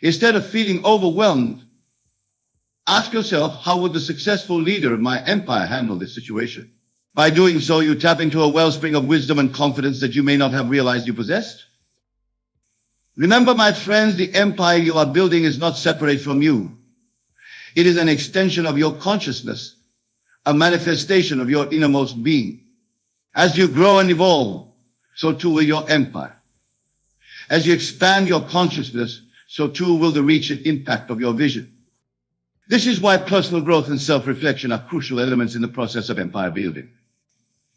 instead of feeling overwhelmed, ask yourself, how would the successful leader of my empire handle this situation? By doing so, you tap into a wellspring of wisdom and confidence that you may not have realized you possessed. Remember, my friends, the empire you are building is not separate from you. It is an extension of your consciousness, a manifestation of your innermost being. As you grow and evolve, so too will your empire. As you expand your consciousness, so too will the reach and impact of your vision. This is why personal growth and self-reflection are crucial elements in the process of empire building.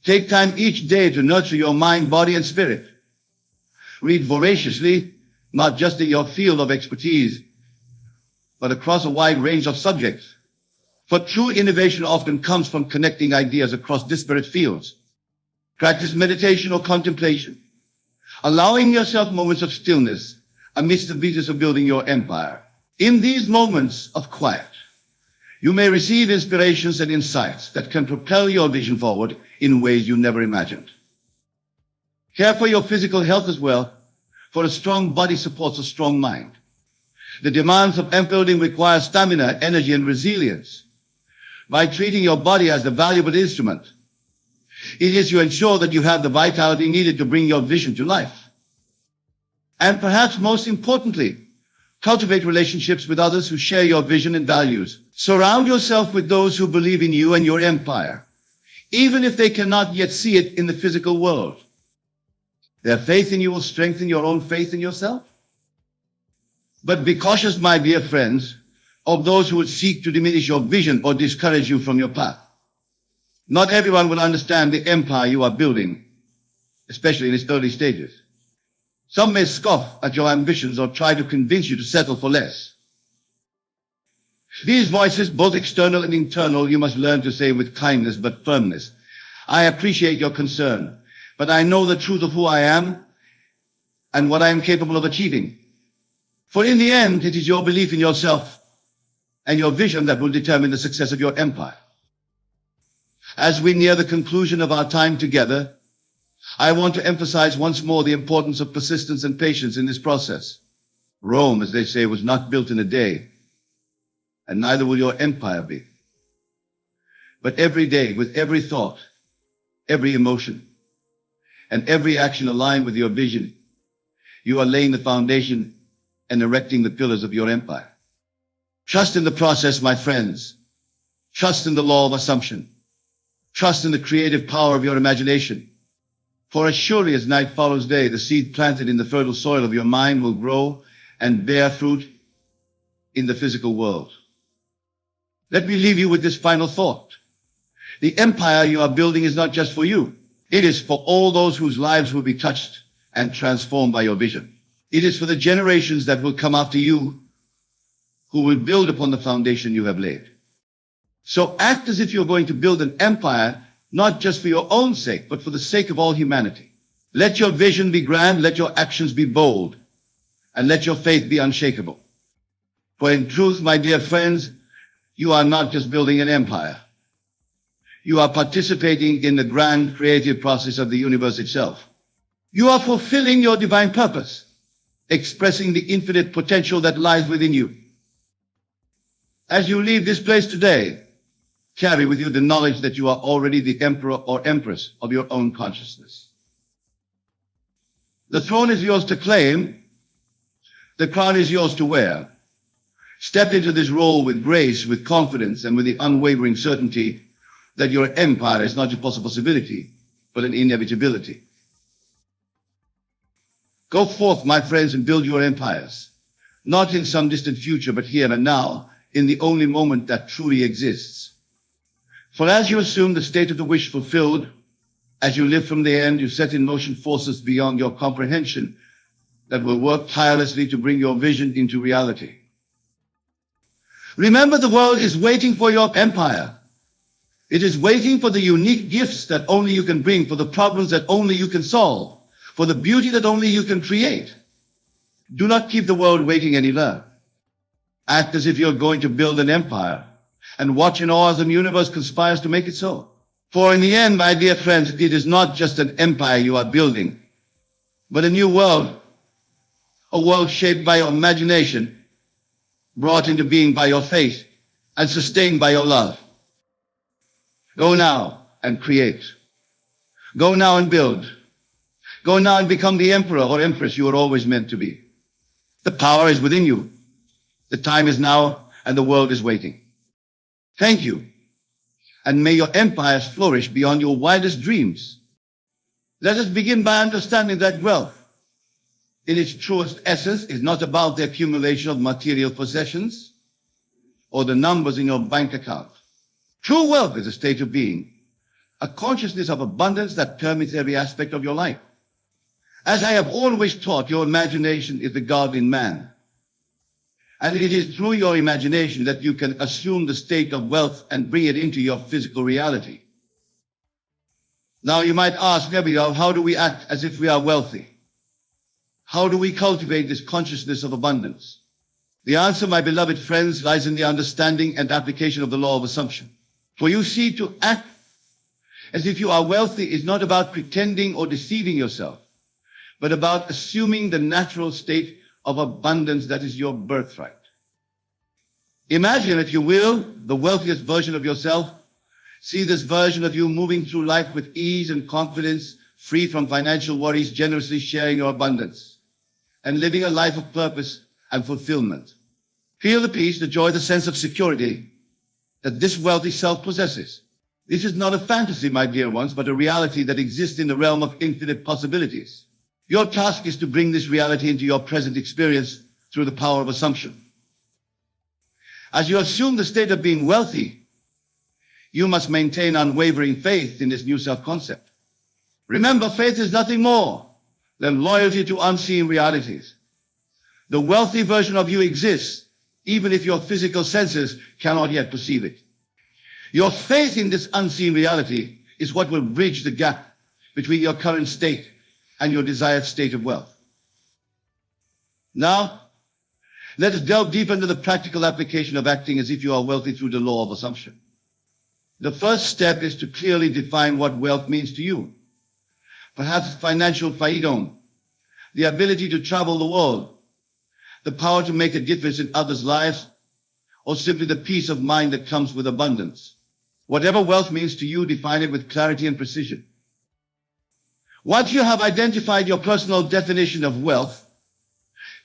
Take time each day to nurture your mind, body, and spirit. Read voraciously, not just in your field of expertise, but across a wide range of subjects. For true innovation often comes from connecting ideas across disparate fields. Practice meditation or contemplation, allowing yourself moments of stillness amidst the business of building your empire. In these moments of quiet, you may receive inspirations and insights that can propel your vision forward in ways you never imagined. Care for your physical health as well, for a strong body supports a strong mind. The demands of empire building require stamina, energy, and resilience. By treating your body as a valuable instrument, it is to ensure that you have the vitality needed to bring your vision to life. And perhaps most importantly, cultivate relationships with others who share your vision and values. Surround yourself with those who believe in you and your empire, even if they cannot yet see it in the physical world. Their faith in you will strengthen your own faith in yourself. But be cautious, my dear friends, of those who would seek to diminish your vision or discourage you from your path. Not everyone will understand the empire you are building, especially in its early stages. Some may scoff at your ambitions or try to convince you to settle for less. These voices, both external and internal, you must learn to say with kindness but firmness. I appreciate your concern, but I know the truth of who I am and what I am capable of achieving. For in the end, it is your belief in yourself and your vision that will determine the success of your empire. As we near the conclusion of our time together, I want to emphasize once more the importance of persistence and patience in this process. Rome, as they say, was not built in a day, and neither will your empire be. But every day, with every thought, every emotion, and every action aligned with your vision, you are laying the foundation and erecting the pillars of your empire. Trust in the process, my friends. Trust in the law of assumption. Trust in the creative power of your imagination. For as surely as night follows day, the seed planted in the fertile soil of your mind will grow and bear fruit in the physical world. Let me leave you with this final thought. The empire you are building is not just for you. It is for all those whose lives will be touched and transformed by your vision. It is for the generations that will come after you, who will build upon the foundation you have laid. So act as if you're going to build an empire, not just for your own sake, but for the sake of all humanity. Let your vision be grand, let your actions be bold, and let your faith be unshakable. For in truth, my dear friends, you are not just building an empire. You are participating in the grand creative process of the universe itself. You are fulfilling your divine purpose, expressing the infinite potential that lies within you. As you leave this place today, carry with you the knowledge that you are already the emperor or empress of your own consciousness. The throne is yours to claim. The crown is yours to wear. Step into this role with grace, with confidence, and with the unwavering certainty that your empire is not just a possibility, but an inevitability. Go forth, my friends, and build your empires, not in some distant future, but here and now, in the only moment that truly exists. For as you assume the state of the wish fulfilled, as you live from the end, you set in motion forces beyond your comprehension that will work tirelessly to bring your vision into reality. Remember, the world is waiting for your empire. It is waiting for the unique gifts that only you can bring, for the problems that only you can solve, for the beauty that only you can create. Do not keep the world waiting any longer. Act as if you're going to build an empire, and watch in awe as the universe conspires to make it so. For in the end, my dear friends, it is not just an empire you are building, but a new world, a world shaped by your imagination, brought into being by your faith, and sustained by your love. Go now and create. Go now and build. Go now and become the emperor or empress you were always meant to be. The power is within you. The time is now, and the world is waiting. Thank you, and may your empires flourish beyond your wildest dreams. Let us begin by understanding that wealth, in its truest essence, is not about the accumulation of material possessions or the numbers in your bank account. True wealth is a state of being, a consciousness of abundance that permeates every aspect of your life. As I have always taught, your imagination is the God in man. And it is through your imagination that you can assume the state of wealth and bring it into your physical reality. Now you might ask, Neville, how do we act as if we are wealthy? How do we cultivate this consciousness of abundance? The answer, my beloved friends, lies in the understanding and application of the law of assumption. For you see, to act as if you are wealthy is not about pretending or deceiving yourself, but about assuming the natural state of abundance that is your birthright. Imagine, if you will, the wealthiest version of yourself. See this version of you moving through life with ease and confidence, free from financial worries, generously sharing your abundance, and living a life of purpose and fulfillment. Feel the peace, the joy, the sense of security that this wealthy self possesses. This is not a fantasy, my dear ones, but a reality that exists in the realm of infinite possibilities. Your task is to bring this reality into your present experience through the power of assumption. As you assume the state of being wealthy, you must maintain unwavering faith in this new self-concept. Remember, faith is nothing more than loyalty to unseen realities. The wealthy version of you exists, even if your physical senses cannot yet perceive it. Your faith in this unseen reality is what will bridge the gap between your current state and your desired state of wealth. Now, let us delve deep into the practical application of acting as if you are wealthy through the law of assumption. The first step is to clearly define what wealth means to you. Perhaps financial freedom, the ability to travel the world, the power to make a difference in others' lives, or simply the peace of mind that comes with abundance. Whatever wealth means to you, define it with clarity and precision. Once you have identified your personal definition of wealth,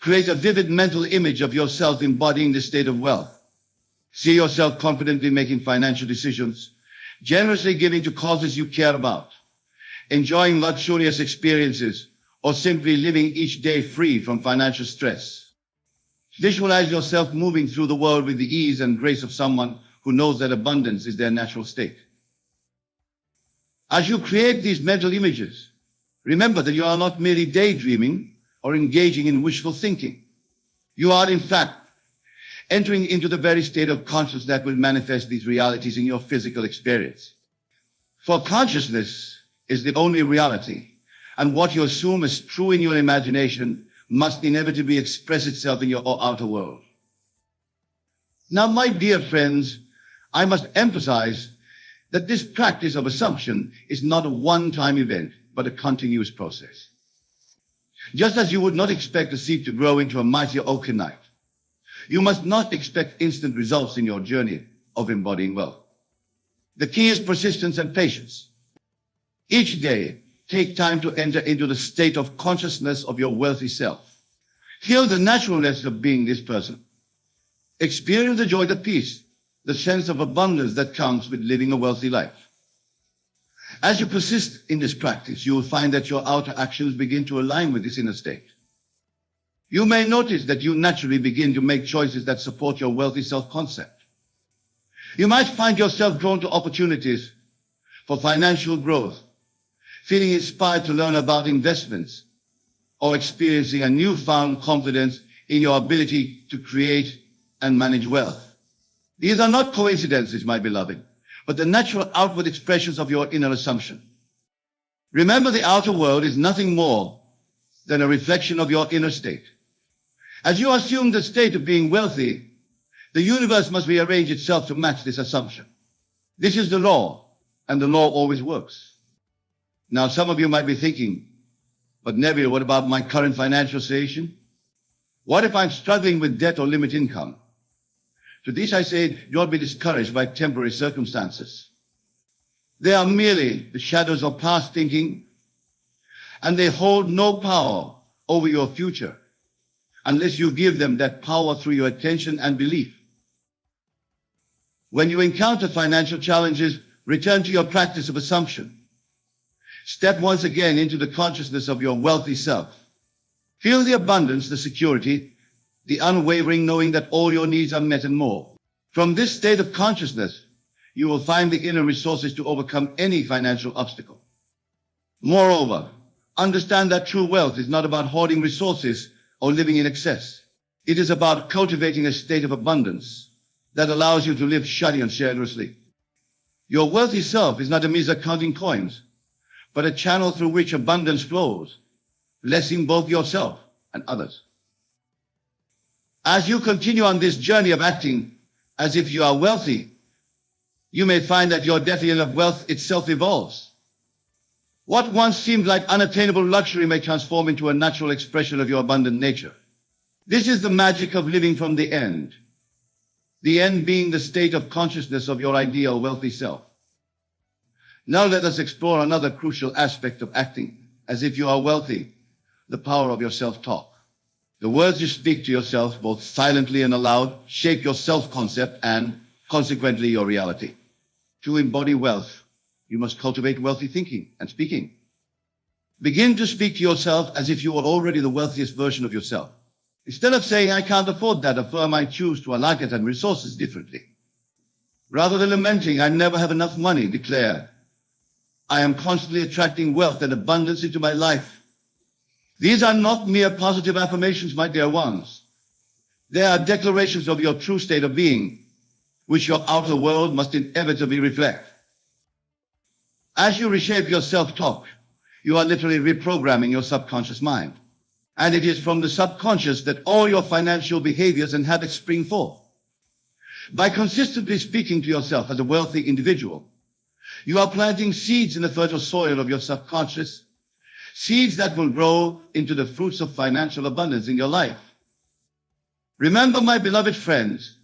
create a vivid mental image of yourself embodying this state of wealth. See yourself confidently making financial decisions, generously giving to causes you care about, enjoying luxurious experiences, or simply living each day free from financial stress. Visualize yourself moving through the world with the ease and grace of someone who knows that abundance is their natural state. As you create these mental images, remember that you are not merely daydreaming or engaging in wishful thinking. You are, in fact, entering into the very state of consciousness that will manifest these realities in your physical experience. For consciousness is the only reality, and what you assume as true in your imagination must inevitably express itself in your outer world. Now, my dear friends, I must emphasize that this practice of assumption is not a one-time event, but a continuous process. Just as you would not expect a seed to grow into a mighty oak overnight, you must not expect instant results in your journey of embodying wealth. The key is persistence and patience. Each day, take time to enter into the state of consciousness of your wealthy self. Feel the naturalness of being this person. Experience the joy, the peace, the sense of abundance that comes with living a wealthy life. As you persist in this practice, you will find that your outer actions begin to align with this inner state. You may notice that you naturally begin to make choices that support your wealthy self-concept. You might find yourself drawn to opportunities for financial growth, feeling inspired to learn about investments, or experiencing a newfound confidence in your ability to create and manage wealth. These are not coincidences, my beloved, but the natural outward expressions of your inner assumption. Remember, the outer world is nothing more than a reflection of your inner state. As you assume the state of being wealthy, the universe must rearrange itself to match this assumption. This is the law, and the law always works. Now, some of you might be thinking, but Neville, what about my current financial situation? What if I'm struggling with debt or limited income? To this I say, don't be discouraged by temporary circumstances. They are merely the shadows of past thinking, and they hold no power over your future unless you give them that power through your attention and belief. When you encounter financial challenges, return to your practice of assumption. Step once again into the consciousness of your wealthy self. Feel the abundance, the security, the unwavering knowing that all your needs are met and more. From this state of consciousness, you will find the inner resources to overcome any financial obstacle. Moreover, understand that true wealth is not about hoarding resources or living in excess. It is about cultivating a state of abundance that allows you to live shyly and generously. Your wealthy self is not a means of counting coins, but a channel through which abundance flows, blessing both yourself and others. As you continue on this journey of acting as if you are wealthy, you may find that your definition of wealth itself evolves. What once seemed like unattainable luxury may transform into a natural expression of your abundant nature. This is the magic of living from the end being the state of consciousness of your ideal wealthy self. Now let us explore another crucial aspect of acting as if you are wealthy, the power of your self-talk. The words you speak to yourself, both silently and aloud, shape your self-concept and, consequently, your reality. To embody wealth, you must cultivate wealthy thinking and speaking. Begin to speak to yourself as if you were already the wealthiest version of yourself. Instead of saying, I can't afford that, affirm, I choose to allocate it and resources differently. Rather than lamenting, I never have enough money, declare, I am constantly attracting wealth and abundance into my life. These are not mere positive affirmations, my dear ones. They are declarations of your true state of being, which your outer world must inevitably reflect. As you reshape your self-talk, you are literally reprogramming your subconscious mind. And it is from the subconscious that all your financial behaviors and habits spring forth. By consistently speaking to yourself as a wealthy individual, you are planting seeds in the fertile soil of your subconscious, seeds that will grow into the fruits of financial abundance in your life. Remember, my beloved friends,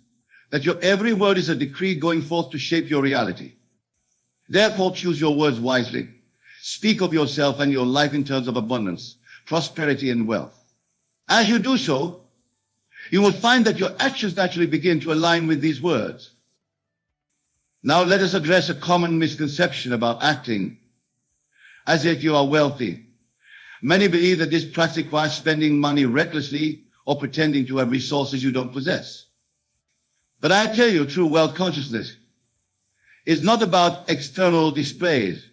that your every word is a decree going forth to shape your reality. Therefore, choose your words wisely. Speak of yourself and your life in terms of abundance, prosperity, and wealth. As you do so, you will find that your actions naturally begin to align with these words. Now let us address a common misconception about acting as if you are wealthy. Many believe that this practice requires spending money recklessly or pretending to have resources you don't possess. But I tell you, true wealth consciousness is not about external displays,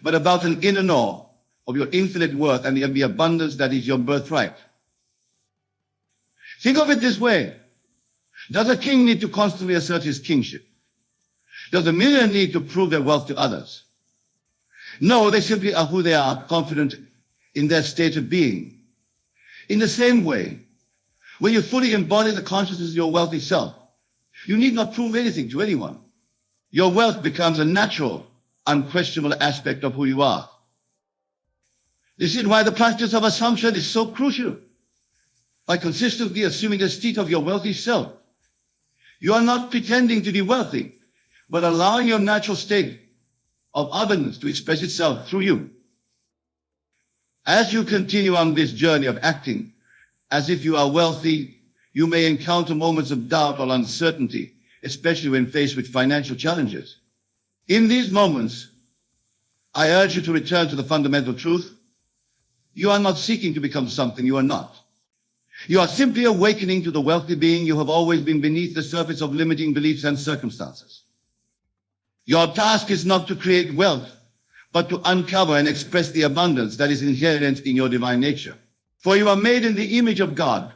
but about an inner knowledge of your infinite worth and the abundance that is your birthright. Think of it this way. Does a king need to constantly assert his kingship? Does a millionaire need to prove their wealth to others? No, they simply are who they are, confident in their state of being. In the same way, when you fully embody the consciousness of your wealthy self, you need not prove anything to anyone. Your wealth becomes a natural, unquestionable aspect of who you are. This is why the practice of assumption is so crucial. By consistently assuming the state of your wealthy self, you are not pretending to be wealthy, but allowing your natural state of abundance to express itself through you. As you continue on this journey of acting as if you are wealthy, you may encounter moments of doubt or uncertainty, especially when faced with financial challenges. In these moments, I urge you to return to the fundamental truth. You are not seeking to become something you are not. You are simply awakening to the wealthy being you have always been beneath the surface of limiting beliefs and circumstances. Your task is not to create wealth, but to uncover and express the abundance that is inherent in your divine nature. For you are made in the image of God,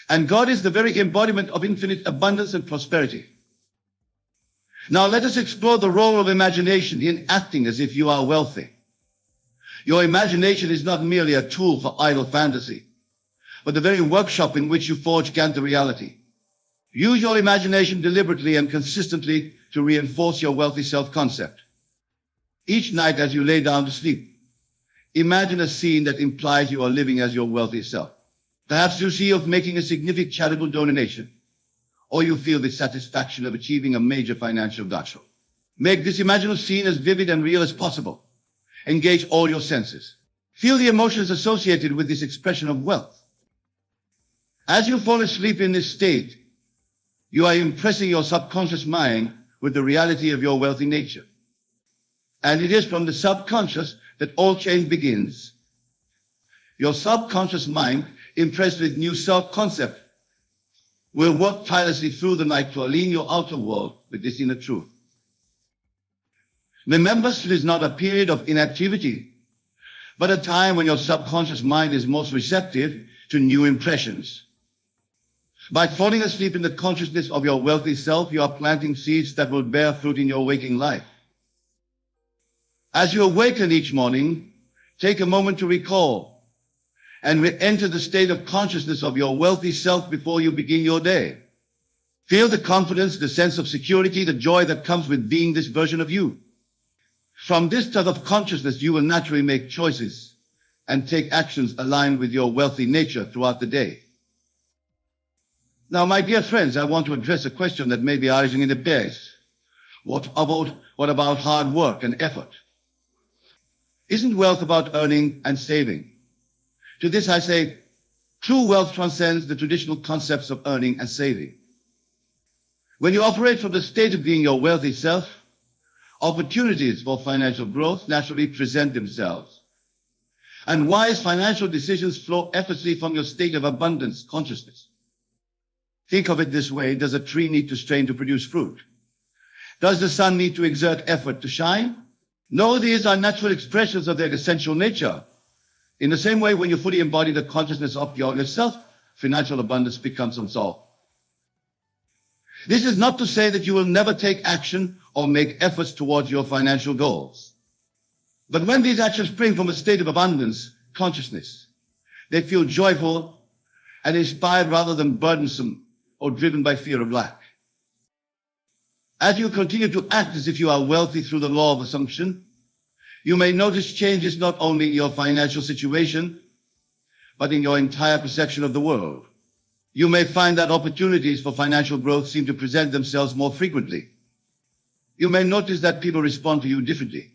and God is the very embodiment of infinite abundance and prosperity. Now let us explore the role of imagination in acting as if you are wealthy. Your imagination is not merely a tool for idle fantasy, but the very workshop in which you forge Ganta reality. Use your imagination deliberately and consistently to reinforce your wealthy self-concept. Each night as you lay down to sleep, imagine a scene that implies you are living as your wealthy self. Perhaps you see of making a significant charitable donation, or you feel the satisfaction of achieving a major financial goal. Make this imaginal scene as vivid and real as possible. Engage all your senses. Feel the emotions associated with this expression of wealth. As you fall asleep in this state, you are impressing your subconscious mind with the reality of your wealthy nature. And it is from the subconscious that all change begins. Your subconscious mind, impressed with new self-concept, will work tirelessly through the night to align your outer world with this inner truth. Remember, it is not a period of inactivity, but a time when your subconscious mind is most receptive to new impressions. By falling asleep in the consciousness of your wealthy self, you are planting seeds that will bear fruit in your waking life. As you awaken each morning, take a moment to recall and re-enter the state of consciousness of your wealthy self before you begin your day. Feel the confidence, the sense of security, the joy that comes with being this version of you. From this state of consciousness, you will naturally make choices and take actions aligned with your wealthy nature throughout the day. Now, my dear friends, I want to address a question that may be arising in the base. What about hard work and effort? Isn't wealth about earning and saving? To this I say, true wealth transcends the traditional concepts of earning and saving. When you operate from the state of being your wealthy self, opportunities for financial growth naturally present themselves. And wise financial decisions flow effortlessly from your state of abundance consciousness. Think of it this way. Does a tree need to strain to produce fruit? Does the sun need to exert effort to shine? No, these are natural expressions of their essential nature. In the same way, when you fully embody the consciousness of yourself, financial abundance becomes unsolved. This is not to say that you will never take action or make efforts towards your financial goals. But when these actions spring from a state of abundance consciousness, they feel joyful and inspired rather than burdensome or driven by fear of lack. As you continue to act as if you are wealthy through the law of assumption, you may notice changes not only in your financial situation, but in your entire perception of the world. You may find that opportunities for financial growth seem to present themselves more frequently. You may notice that people respond to you differently,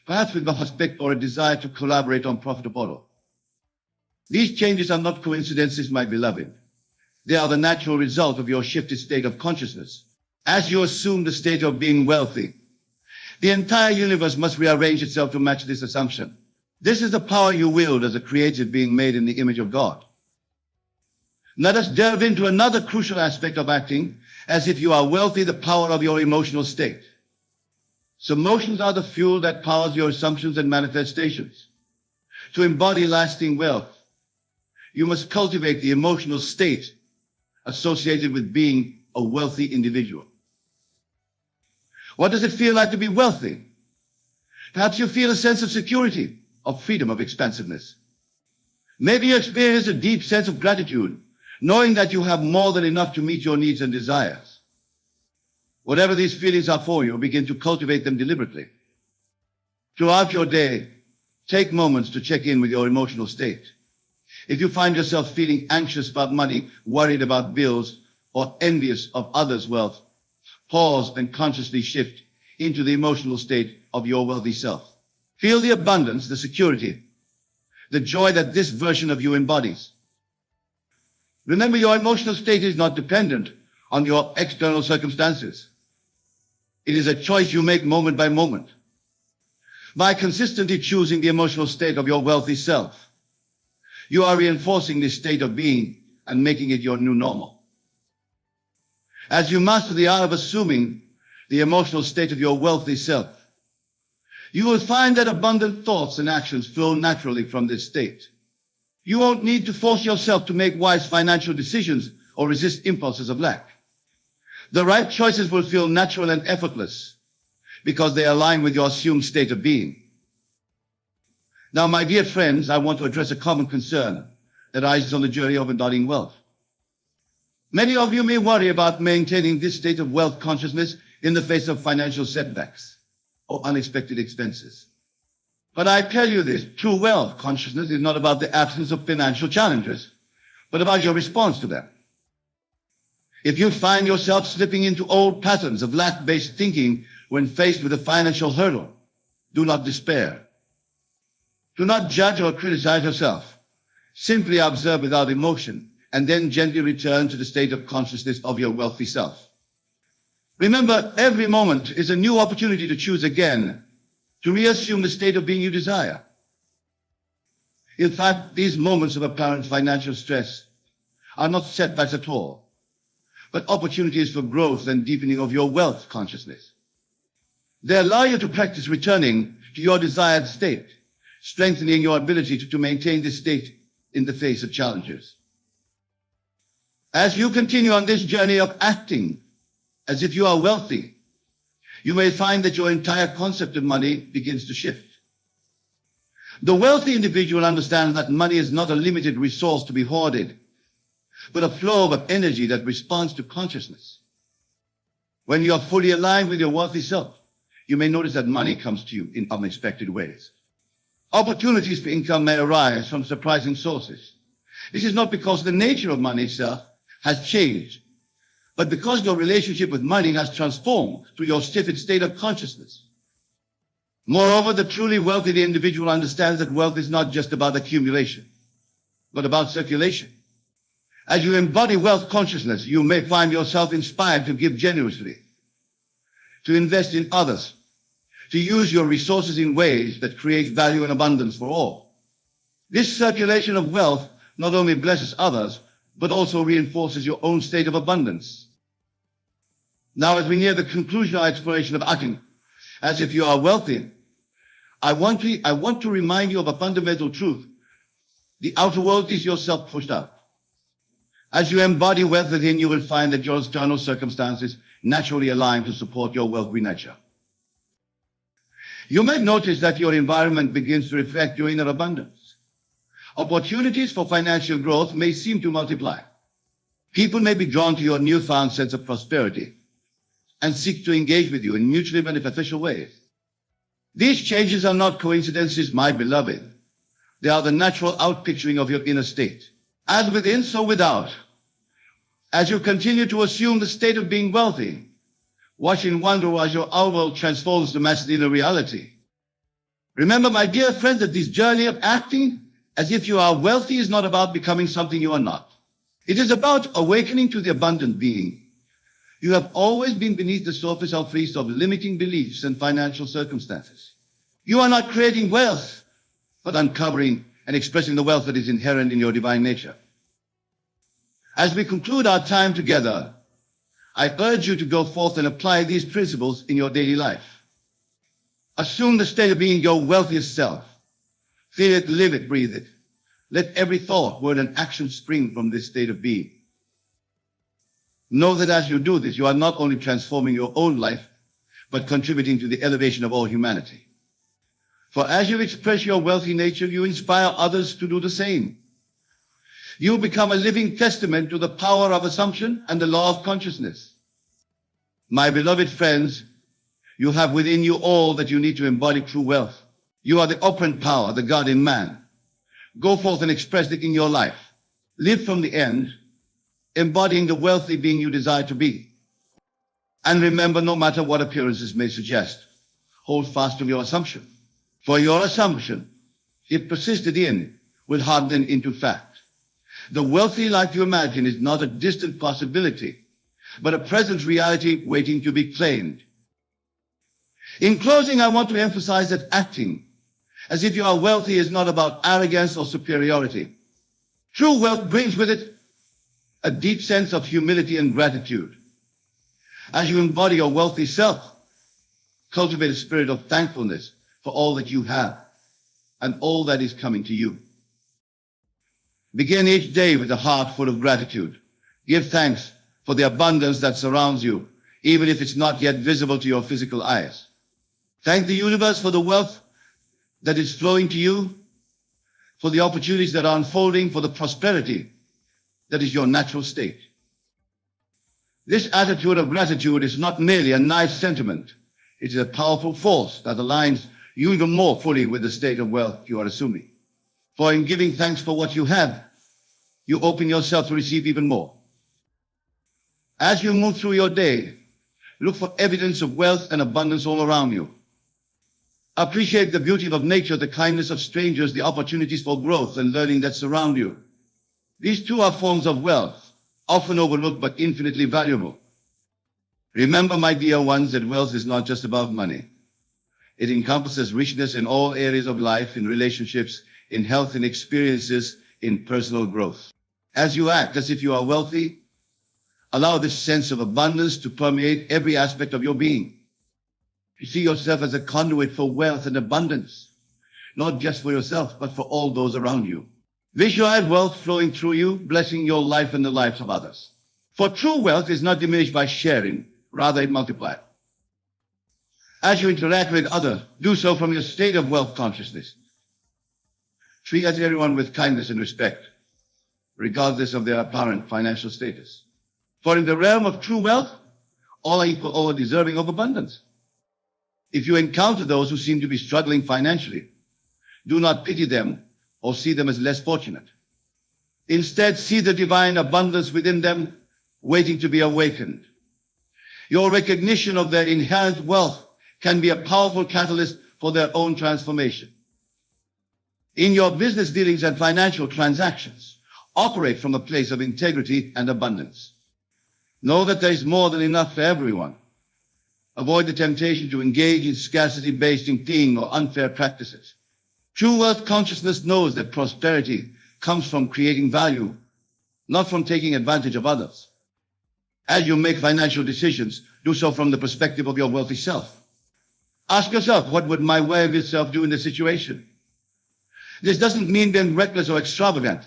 perhaps with respect or a desire to collaborate on profitable. These changes are not coincidences, my beloved. They are the natural result of your shifted state of consciousness. As you assume the state of being wealthy, The entire universe must rearrange itself to match this assumption. This is the power you wield as a creative being made in the image of God. Let us delve into another crucial aspect of acting. As if you are wealthy, the power of your emotional state. So emotions are the fuel that powers your assumptions and manifestations. To embody lasting wealth, you must cultivate the emotional state associated with being a wealthy individual. What does it feel like to be wealthy? Perhaps you feel a sense of security, of freedom, of expansiveness. Maybe you experience a deep sense of gratitude, knowing that you have more than enough to meet your needs and desires. Whatever these feelings are for you, begin to cultivate them deliberately. Throughout your day, take moments to check in with your emotional state. If you find yourself feeling anxious about money, worried about bills, or envious of others' wealth, pause and consciously shift into the emotional state of your wealthy self. Feel the abundance, the security, the joy that this version of you embodies. Remember, your emotional state is not dependent on your external circumstances. It is a choice you make moment by moment. By consistently choosing the emotional state of your wealthy self, you are reinforcing this state of being and making it your new normal. As you master the art of assuming the emotional state of your wealthy self, you will find that abundant thoughts and actions flow naturally from this state. You won't need to force yourself to make wise financial decisions or resist impulses of lack. The right choices will feel natural and effortless because they align with your assumed state of being. Now, my dear friends, I want to address a common concern that arises on the journey of embodying wealth. Many of you may worry about maintaining this state of wealth consciousness in the face of financial setbacks or unexpected expenses. But I tell you this, true wealth consciousness is not about the absence of financial challenges, but about your response to them. If you find yourself slipping into old patterns of lack-based thinking when faced with a financial hurdle, do not despair. Do not judge or criticize yourself. Simply observe without emotion, and then gently return to the state of consciousness of your wealthy self. Remember, every moment is a new opportunity to choose again, to reassume the state of being you desire. In fact, these moments of apparent financial stress are not setbacks at all, but opportunities for growth and deepening of your wealth consciousness. They allow you to practice returning to your desired state, strengthening your ability to maintain this state in the face of challenges. As you continue on this journey of acting as if you are wealthy, you may find that your entire concept of money begins to shift. The wealthy individual understands that money is not a limited resource to be hoarded, but a flow of energy that responds to consciousness. When you are fully aligned with your wealthy self, you may notice that money comes to you in unexpected ways. Opportunities for income may arise from surprising sources. This is not because the nature of money itself has changed, but because your relationship with money has transformed through your shifted state of consciousness. Moreover, the truly wealthy individual understands that wealth is not just about accumulation, but about circulation. As you embody wealth consciousness, you may find yourself inspired to give generously, to invest in others, to use your resources in ways that create value and abundance for all. This circulation of wealth not only blesses others, but also reinforces your own state of abundance. Now, as we near the conclusion of our exploration of acting as if you are wealthy, I want to remind you of a fundamental truth. The outer world is yourself pushed out. As you embody wealth within, you will find that your external circumstances naturally align to support your wealthy nature. You might notice that your environment begins to reflect your inner abundance. Opportunities for financial growth may seem to multiply. People may be drawn to your newfound sense of prosperity and seek to engage with you in mutually beneficial ways. These changes are not coincidences, my beloved. They are the natural outpicturing of your inner state. As within, so without. As you continue to assume the state of being wealthy, watch in wonder as your outer world transforms to match the inner reality. Remember, my dear friends, that this journey of acting as if you are wealthy is not about becoming something you are not. It is about awakening to the abundant being You have always been beneath the surface of limiting beliefs and financial circumstances. You are not creating wealth, but uncovering and expressing the wealth that is inherent in your divine nature. As we conclude our time together, I urge you to go forth and apply these principles in your daily life. Assume the state of being your wealthiest self. Feel it, live it, breathe it. Let every thought, word, and action spring from this state of being. Know that as you do this, you are not only transforming your own life, but contributing to the elevation of all humanity. For as you express your wealthy nature, you inspire others to do the same. You become a living testament to the power of assumption and the law of consciousness. My beloved friends, you have within you all that you need to embody true wealth. You are the operant power, the God in man. Go forth and express it in your life. Live from the end, embodying the wealthy being you desire to be. And remember, no matter what appearances may suggest, hold fast to your assumption. For your assumption, if persisted in, will harden into fact. The wealthy life you imagine is not a distant possibility, but a present reality waiting to be claimed. In closing, I want to emphasize that acting as if you are wealthy is not about arrogance or superiority. True wealth brings with it a deep sense of humility and gratitude. As you embody your wealthy self, cultivate a spirit of thankfulness for all that you have and all that is coming to you. Begin each day with a heart full of gratitude. Give thanks for the abundance that surrounds you, even if it's not yet visible to your physical eyes. Thank the universe for the wealth that is flowing to you, for the opportunities that are unfolding, for the prosperity that is your natural state. This attitude of gratitude is not merely a nice sentiment. It is a powerful force that aligns you even more fully with the state of wealth you are assuming. For in giving thanks for what you have, you open yourself to receive even more. As you move through your day, look for evidence of wealth and abundance all around you. Appreciate the beauty of nature, the kindness of strangers, the opportunities for growth and learning that surround you. These too are forms of wealth, often overlooked but infinitely valuable. Remember, my dear ones, that wealth is not just about money. It encompasses richness in all areas of life, in relationships, in health, in experiences, in personal growth. As you act as if you are wealthy, allow this sense of abundance to permeate every aspect of your being. You see yourself as a conduit for wealth and abundance, not just for yourself, but for all those around you. Visualize wealth flowing through you, blessing your life and the lives of others. For true wealth is not diminished by sharing, rather it multiplies. As you interact with others, do so from your state of wealth consciousness. Treat everyone with kindness and respect, regardless of their apparent financial status. For in the realm of true wealth, all are equal, all are deserving of abundance. If you encounter those who seem to be struggling financially, do not pity them or see them as less fortunate. Instead, see the divine abundance within them waiting to be awakened. Your recognition of their inherent wealth can be a powerful catalyst for their own transformation. In your business dealings and financial transactions, operate from a place of integrity and abundance. Know that there is more than enough for everyone. Avoid the temptation to engage in scarcity-based thinking or unfair practices. True wealth consciousness knows that prosperity comes from creating value, not from taking advantage of others. As you make financial decisions, do so from the perspective of your wealthy self. Ask yourself, what would my wealthy self do in this situation? This doesn't mean being reckless or extravagant,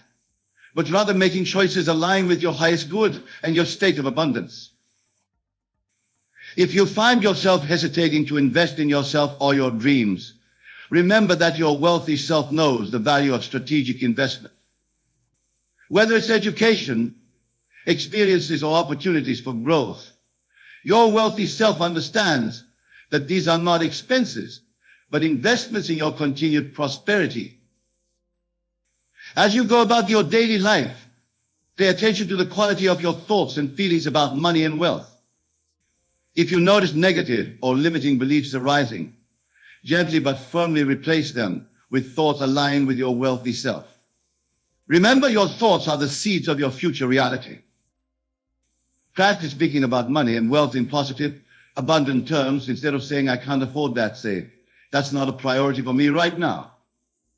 but rather making choices aligned with your highest good and your state of abundance. If you find yourself hesitating to invest in yourself or your dreams, remember that your wealthy self knows the value of strategic investment. Whether it's education, experiences, or opportunities for growth, your wealthy self understands that these are not expenses, but investments in your continued prosperity. As you go about your daily life, pay attention to the quality of your thoughts and feelings about money and wealth. If you notice negative or limiting beliefs arising, gently but firmly replace them with thoughts aligned with your wealthy self. Remember, your thoughts are the seeds of your future reality. Practice speaking about money and wealth in positive, abundant terms instead of saying, I can't afford that, say, that's not a priority for me right now.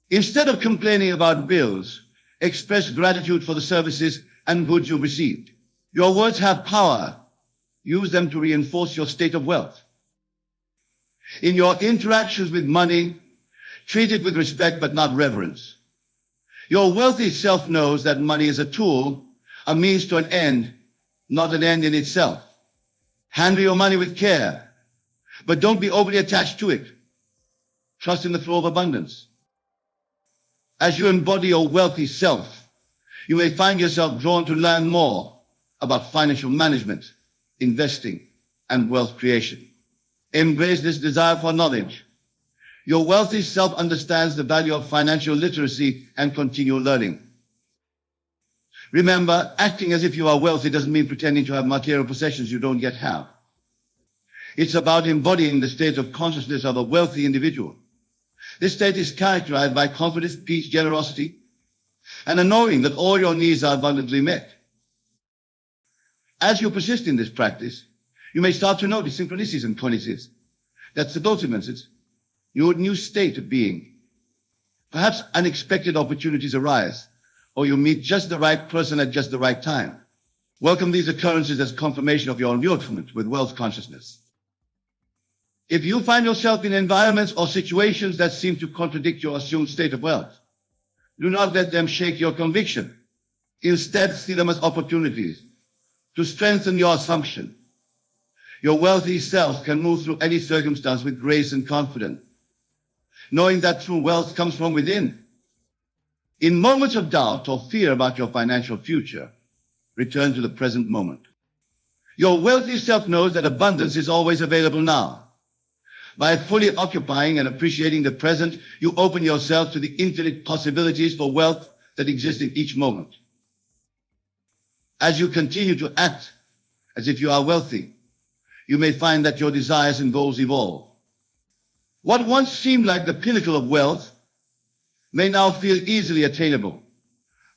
Instead of complaining about bills, express gratitude for the services and goods you've received. Your words have power. Use them to reinforce your state of wealth. In your interactions with money, treat it with respect but not reverence. Your wealthy self knows that money is a tool, a means to an end, not an end in itself. Handle your money with care, but don't be overly attached to it. Trust in the flow of abundance. As you embody your wealthy self, you may find yourself drawn to learn more about financial management, investing, and wealth creation. Embrace this desire for knowledge. Your wealthy self understands the value of financial literacy and continual learning. Remember, acting as if you are wealthy doesn't mean pretending to have material possessions you don't yet have. It's about embodying the state of consciousness of a wealthy individual. This state is characterized by confidence, peace, generosity, and a knowing that all your needs are abundantly met. As you persist in this practice, you may start to notice synchronicities and coincidences. That's the ultimate, your new state of being. Perhaps unexpected opportunities arise, or you meet just the right person at just the right time. Welcome these occurrences as confirmation of your engagement with wealth consciousness. If you find yourself in environments or situations that seem to contradict your assumed state of wealth, do not let them shake your conviction. Instead, see them as opportunities to strengthen your assumption. Your wealthy self can move through any circumstance with grace and confidence, knowing that true wealth comes from within. In moments of doubt or fear about your financial future, return to the present moment. Your wealthy self knows that abundance is always available now. By fully occupying and appreciating the present, you open yourself to the infinite possibilities for wealth that exist in each moment. As you continue to act as if you are wealthy, you may find that your desires and goals evolve. What once seemed like the pinnacle of wealth may now feel easily attainable.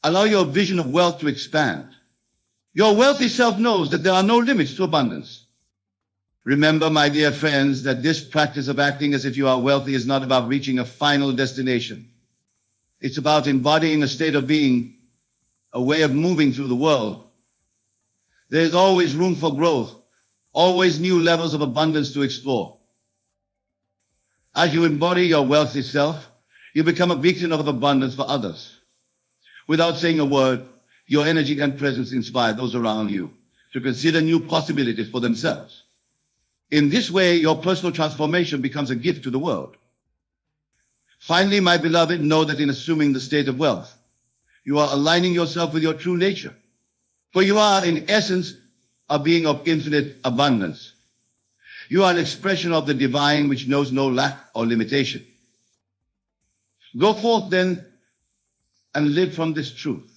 Allow your vision of wealth to expand. Your wealthy self knows that there are no limits to abundance. Remember, my dear friends, that this practice of acting as if you are wealthy is not about reaching a final destination. It's about embodying a state of being, a way of moving through the world. There is always room for growth, always new levels of abundance to explore. As you embody your wealthy self, you become a beacon of abundance for others. Without saying a word, your energy and presence inspire those around you to consider new possibilities for themselves. In this way, your personal transformation becomes a gift to the world. Finally, my beloved, know that in assuming the state of wealth, you are aligning yourself with your true nature. For you are, in essence, a being of infinite abundance. You are an expression of the divine which knows no lack or limitation. Go forth then and live from this truth.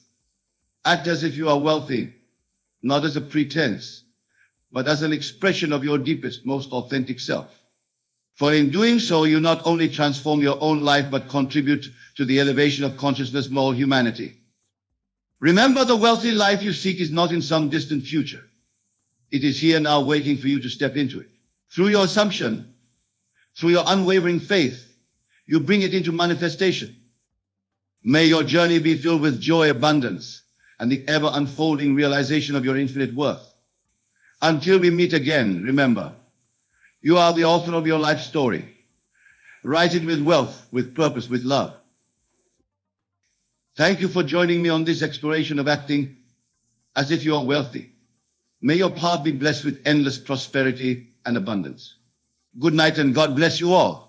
Act as if you are wealthy, not as a pretense, but as an expression of your deepest, most authentic self. For in doing so, you not only transform your own life, but contribute to the elevation of consciousness of all humanity. Remember, the wealthy life you seek is not in some distant future. It is here now waiting for you to step into it. Through your assumption, through your unwavering faith, you bring it into manifestation. May your journey be filled with joy, abundance, and the ever unfolding realization of your infinite worth. Until we meet again, remember, you are the author of your life story. Write it with wealth, with purpose, with love. Thank you for joining me on this exploration of acting as if you are wealthy. May your path be blessed with endless prosperity and abundance. Good night and God bless you all.